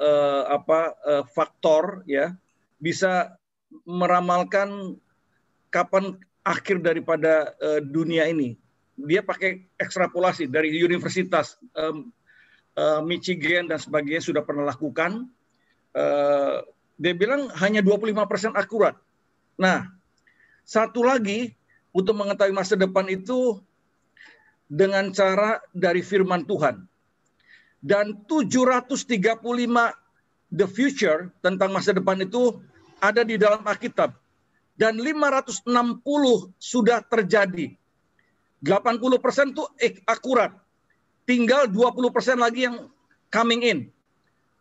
faktor, ya, bisa meramalkan kapan akhir daripada dunia ini. Dia pakai ekstrapolasi dari Universitas Michigan dan sebagainya sudah pernah lakukan. Dia bilang hanya 25% akurat. Nah, satu lagi untuk mengetahui masa depan itu dengan cara dari firman Tuhan. Dan 735 the future tentang masa depan itu ada di dalam Alkitab. Dan 560 sudah terjadi. 80% itu akurat. Tinggal 20% lagi yang coming in.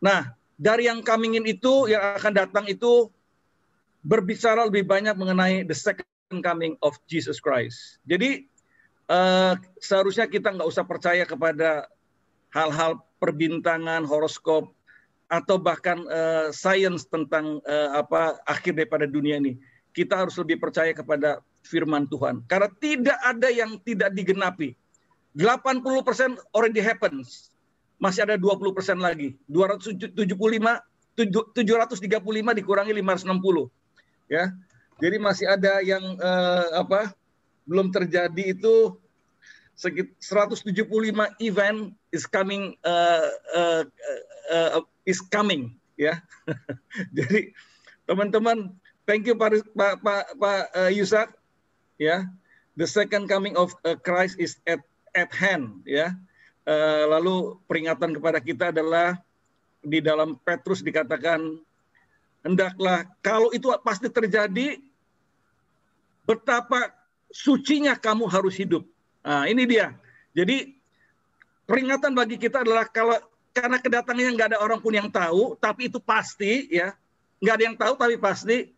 Nah, dari yang coming in itu, yang akan datang itu berbicara lebih banyak mengenai the second coming of Jesus Christ. Jadi, seharusnya kita nggak usah percaya kepada hal-hal perbintangan, horoskop, atau bahkan sains tentang akhir daripada dunia ini. Kita harus lebih percaya kepada firman Tuhan. Karena tidak ada yang tidak digenapi. 80% already happens. Masih ada 20% lagi. 735 dikurangi 560. Ya. Jadi masih ada yang belum terjadi itu 175 event is coming ya. Jadi teman-teman, thank you Pak Yusak, ya. The second coming of Christ is at hand, ya. Lalu peringatan kepada kita adalah di dalam Petrus dikatakan, hendaklah kalau itu pasti terjadi, betapa sucinya kamu harus hidup. Nah, ini dia. Jadi peringatan bagi kita adalah karena kedatangannya nggak ada orang pun yang tahu, tapi itu pasti, ya. Nggak ada yang tahu, tapi pasti.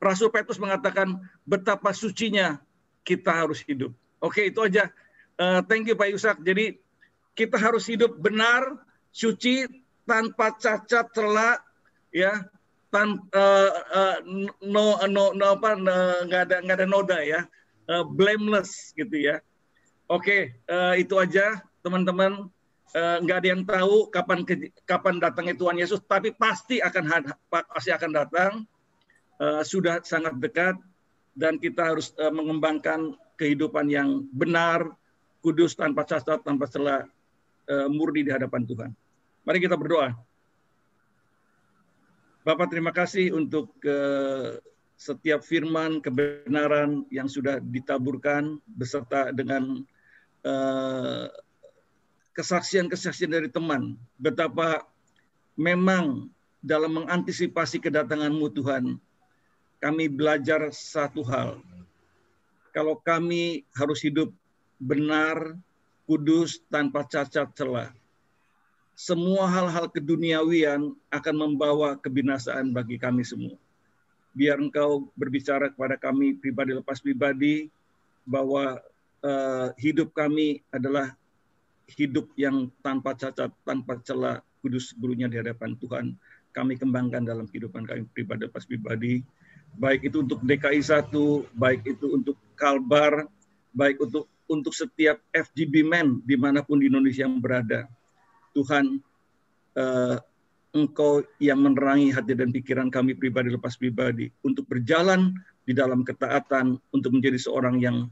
Rasul Petrus mengatakan betapa sucinya kita harus hidup. Oke, itu aja. Thank you Pak Yusak. Jadi kita harus hidup benar, suci, tanpa cacat celah, ya, nggak ada noda, ya, blameless gitu ya. Oke, itu aja teman-teman. Nggak ada yang tahu kapan datangnya Tuhan Yesus, tapi pasti akan datang. Sudah sangat dekat, dan kita harus mengembangkan kehidupan yang benar, kudus, tanpa cacat, tanpa celah, murni di hadapan Tuhan. Mari kita berdoa. Bapak, terima kasih untuk setiap firman kebenaran yang sudah ditaburkan beserta dengan kesaksian-kesaksian dari teman. Betapa memang dalam mengantisipasi kedatangan-Mu Tuhan, kami belajar satu hal. Kalau kami harus hidup benar, kudus, tanpa cacat celah, semua hal-hal keduniawian akan membawa kebinasaan bagi kami semua. Biar Engkau berbicara kepada kami pribadi lepas pribadi, bahwa hidup kami adalah hidup yang tanpa cacat, tanpa celah, kudus seluruhnya di hadapan Tuhan. Kami kembangkan dalam kehidupan kami pribadi lepas pribadi, baik itu untuk DKI 1, baik itu untuk Kalbar, baik untuk setiap FGB Men dimanapun di Indonesia yang berada. Tuhan, Engkau yang menerangi hati dan pikiran kami pribadi lepas pribadi untuk berjalan di dalam ketaatan, untuk menjadi seorang yang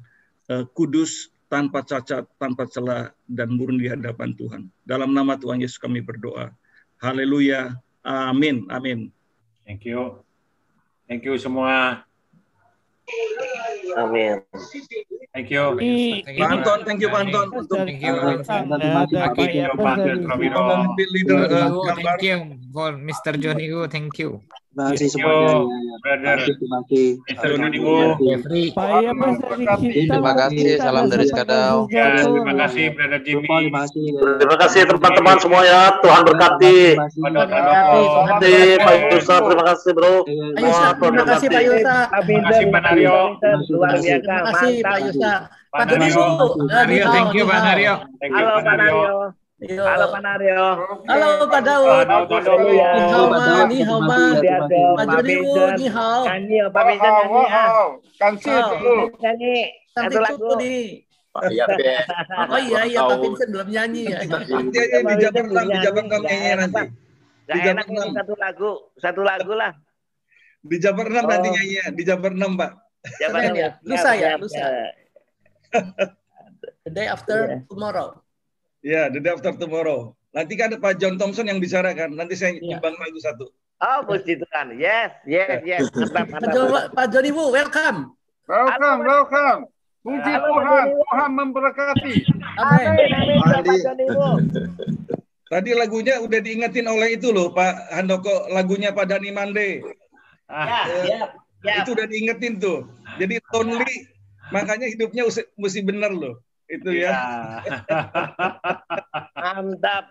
kudus, tanpa cacat, tanpa celah, dan murni di hadapan Tuhan. Dalam nama Tuhan Yesus kami berdoa. Haleluya. Amin. Amin. Thank you. Thank you semua. Amin. Thank you. Pak Anton, thank you Pak Anton. Thank you for Mr. Johnny Wu. Thank you. Terima kasih semuanya. Terima kasih. Terima kasih. Salam dari Skadau. Terima kasih, Brother Jimmy. Terima kasih teman-teman semua ya. Tuhan berkati. Terima kasih Pak Yusa. Terima kasih bro. Terima kasih Pak Yusa. Terima kasih Pak Naryo. Luar biasa. Terima kasih Pak Yusa. Pak Naryo. Thank you Pak Naryo. Halo Pak Naryo. Halo Pak Naryo. Halo Pak Daud. Ya. Ni hao ma, ni hao ma. Pak Joni Wu, ni hao. Nyanyi, Pak Vincent nyanyi ya. Kansil dulu. Nyanyi satu Cantik lagu. tuh nih. Oh iya, Pak Vincent belum nyanyi ya. Nanti aja di Jabar 6, di Jabar 6 nyanyi nanti. Gak enak ini satu lagu lah. Di Jabar 6 nanti nyanyi ya, di Jabar 6 Pak. Senin ya, lusa ya, lusa. The day after tomorrow. Ya, the day after tomorrow. Nanti kan ada Pak John Thompson yang bicara kan. Nanti saya nyumbang lagu satu. Oh, puji Tuhan. Yes. Pak Joni Wu, welcome. Welcome. Puji Tuhan, Tuhan memberkati. Tadi lagunya udah diingetin oleh itu loh Pak Handoko, lagunya Pak Dhani Mande. Itu udah diingetin tuh. Jadi lonely, makanya hidupnya mesti bener loh. Itu ya. Mantap.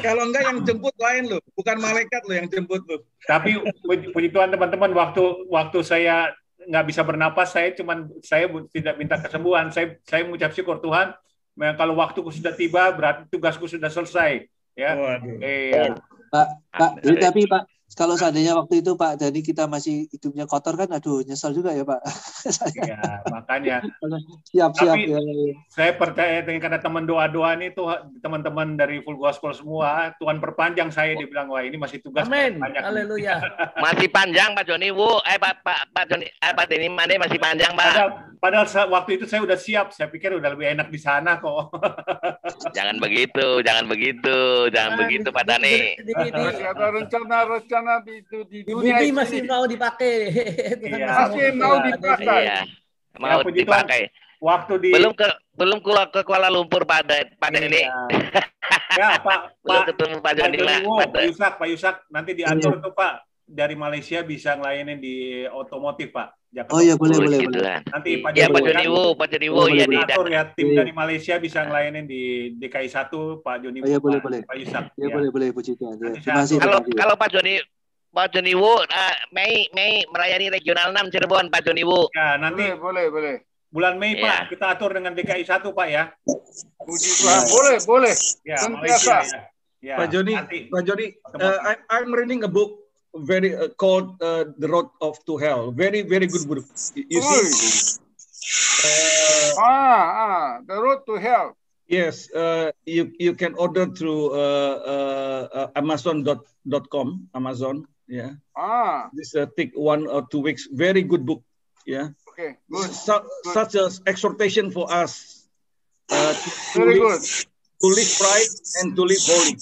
Kalau enggak yang jemput lain loh, bukan malaikat loh yang jemput loh. Tapi puji Tuhan teman-teman, waktu saya nggak bisa bernapas, saya tidak minta kesembuhan. Saya mengucap syukur Tuhan. Kalau waktuku sudah tiba, berarti tugasku sudah selesai. Ya. Pak, tapi Pak, kalau seandainya waktu itu Pak Dhani kita masih hidupnya kotor kan, aduh nyesel juga ya Pak. Iya, makanya. Siap. Tapi saya percaya dengan kata teman doa-doa ini tuh teman-teman dari Full Gospel semua, Tuhan perpanjang saya, dibilang wah ini masih tugas Amin. banyak. Haleluya. Masih panjang Pak Joni Wu, Pak Joni, Pak Dhani Mande masih panjang Pak. Padahal waktu itu saya udah siap, saya pikir udah lebih enak di sana kok. Jangan begitu Pak Dhani. Masih ada rencana di dunia Bibi ini. masih mau dipakai. Masih mau dipakai. Iya. Mau dipakai. Waktu di belum ke Kuala Lumpur Pak Dhani. Ya Pak ketemu Pak Joni Pak Yusak nanti diatur tuh Pak, dari Malaysia bisa ngelayanin di otomotif Pak. Jakarta. Oh iya boleh. Nanti Pak Joni Wu ya diatur ya, tim dari Malaysia bisa ngelayanin di DKI 1 Pak Joni Wu. Oh iya boleh. Pak Yusak. Ya boleh puji Tuhan. Terima kasih. Kalau Pak Joni Wu Mei merayani regional 6 Cirebon Pak Joni Wu. Ya, nanti boleh. Bulan Mei Pak, kita atur dengan DKI 1 Pak ya. Puji Tuhan. Boleh. Ya, Malaysia. Ya. Pak Joni, I'm reading a book very called The Road to Hell. Very good book. You see? The Road to Hell. Yes, you can order through Amazon.com. Amazon, yeah. This take 1 or 2 weeks. Very good book, yeah. Okay, good. Such an exhortation for us to live right and to live holy.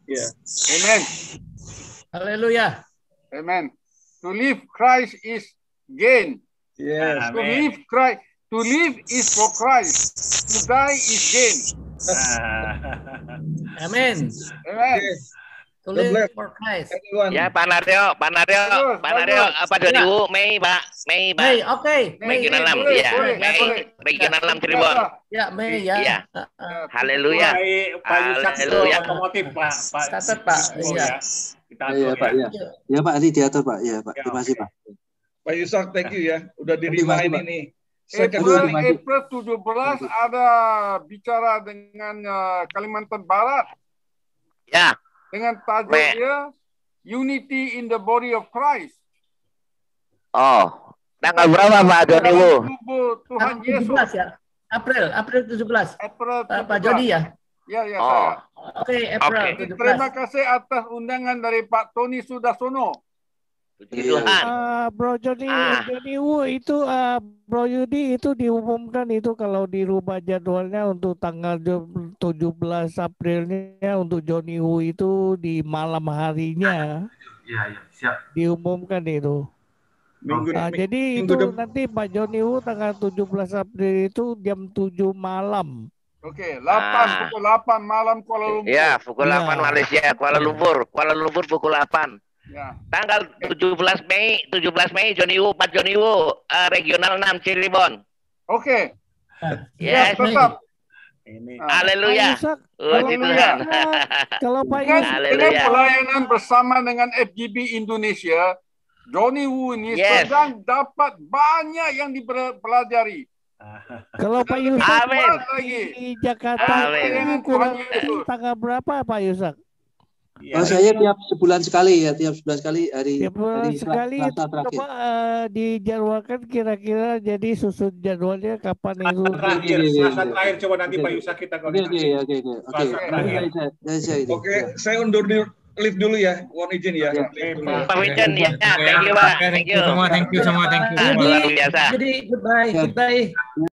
Yeah. Amen. Haleluya. Amen. To live Christ is gain. Yes. To live is for Christ. To die is gain. Amen. To live for Christ. Ya Pak Naryo, Pak Joni Wu, Mei Pak. Oke. Regional 6 ya. Regional 6 Cirebon. Ya, Mei ya. Iya. Haleluya. Otomotif Pak. Catat Pak. Iya. Iya Pak, ya. Ya Pak, ini diatur Pak. Ya Pak, terima kasih Pak. Pak Yusak, thank you ya. Udah dirimain ini. April 17 ada bicara dengan Kalimantan Barat. Ya. Dengan tajuknya Unity in the Body of Christ. Oh, tanggal berapa Pak Joni Wu? Tuhan Yesus ya. April 17. Pak Joni ya. Ya saya. Oke, April 17. Terima kasih atas undangan dari Pak Tony Sudarsono. Bro Joni Wu itu Bro Yudi itu diumumkan itu kalau dirubah jadwalnya untuk tanggal 17 Aprilnya untuk Joni Wu itu di malam harinya. Iya, siap. Diumumkan itu. Jadi itu nanti Pak Joni Wu tanggal 17 April itu jam 7 malam. Oke, 8 pukul 8 malam Kuala Lumpur. Ya, pukul 8 Malaysia, Kuala Lumpur pukul 8. Ya. Tanggal 17 Mei Pak Joni Wu regional 6 Cirebon. Oke. Yes. Tetap. Haleluya. Kalau Pak dengan pelayanan bersama dengan FGB Indonesia, Joni Wu ini sedang dapat banyak yang dipelajari. Kalau Pak Yusak Amin. di Jakarta Amin. kurang tanggal berapa Pak Yusak? Oh, saya tiap sebulan sekali ya, tiap sebulan sekali hari Sekali Selasa terakhir. coba dijadwalkan kira-kira jadi susun jadwalnya kapan itu. Terakhir, Selasa terakhir coba nanti Pak Yusak kita koordinasi. Oke, saya undur live dulu ya, mohon izin ya. Pak Wijen ya, thank you Pak, thank you. Thank you semua. Luar biasa. Jadi goodbye.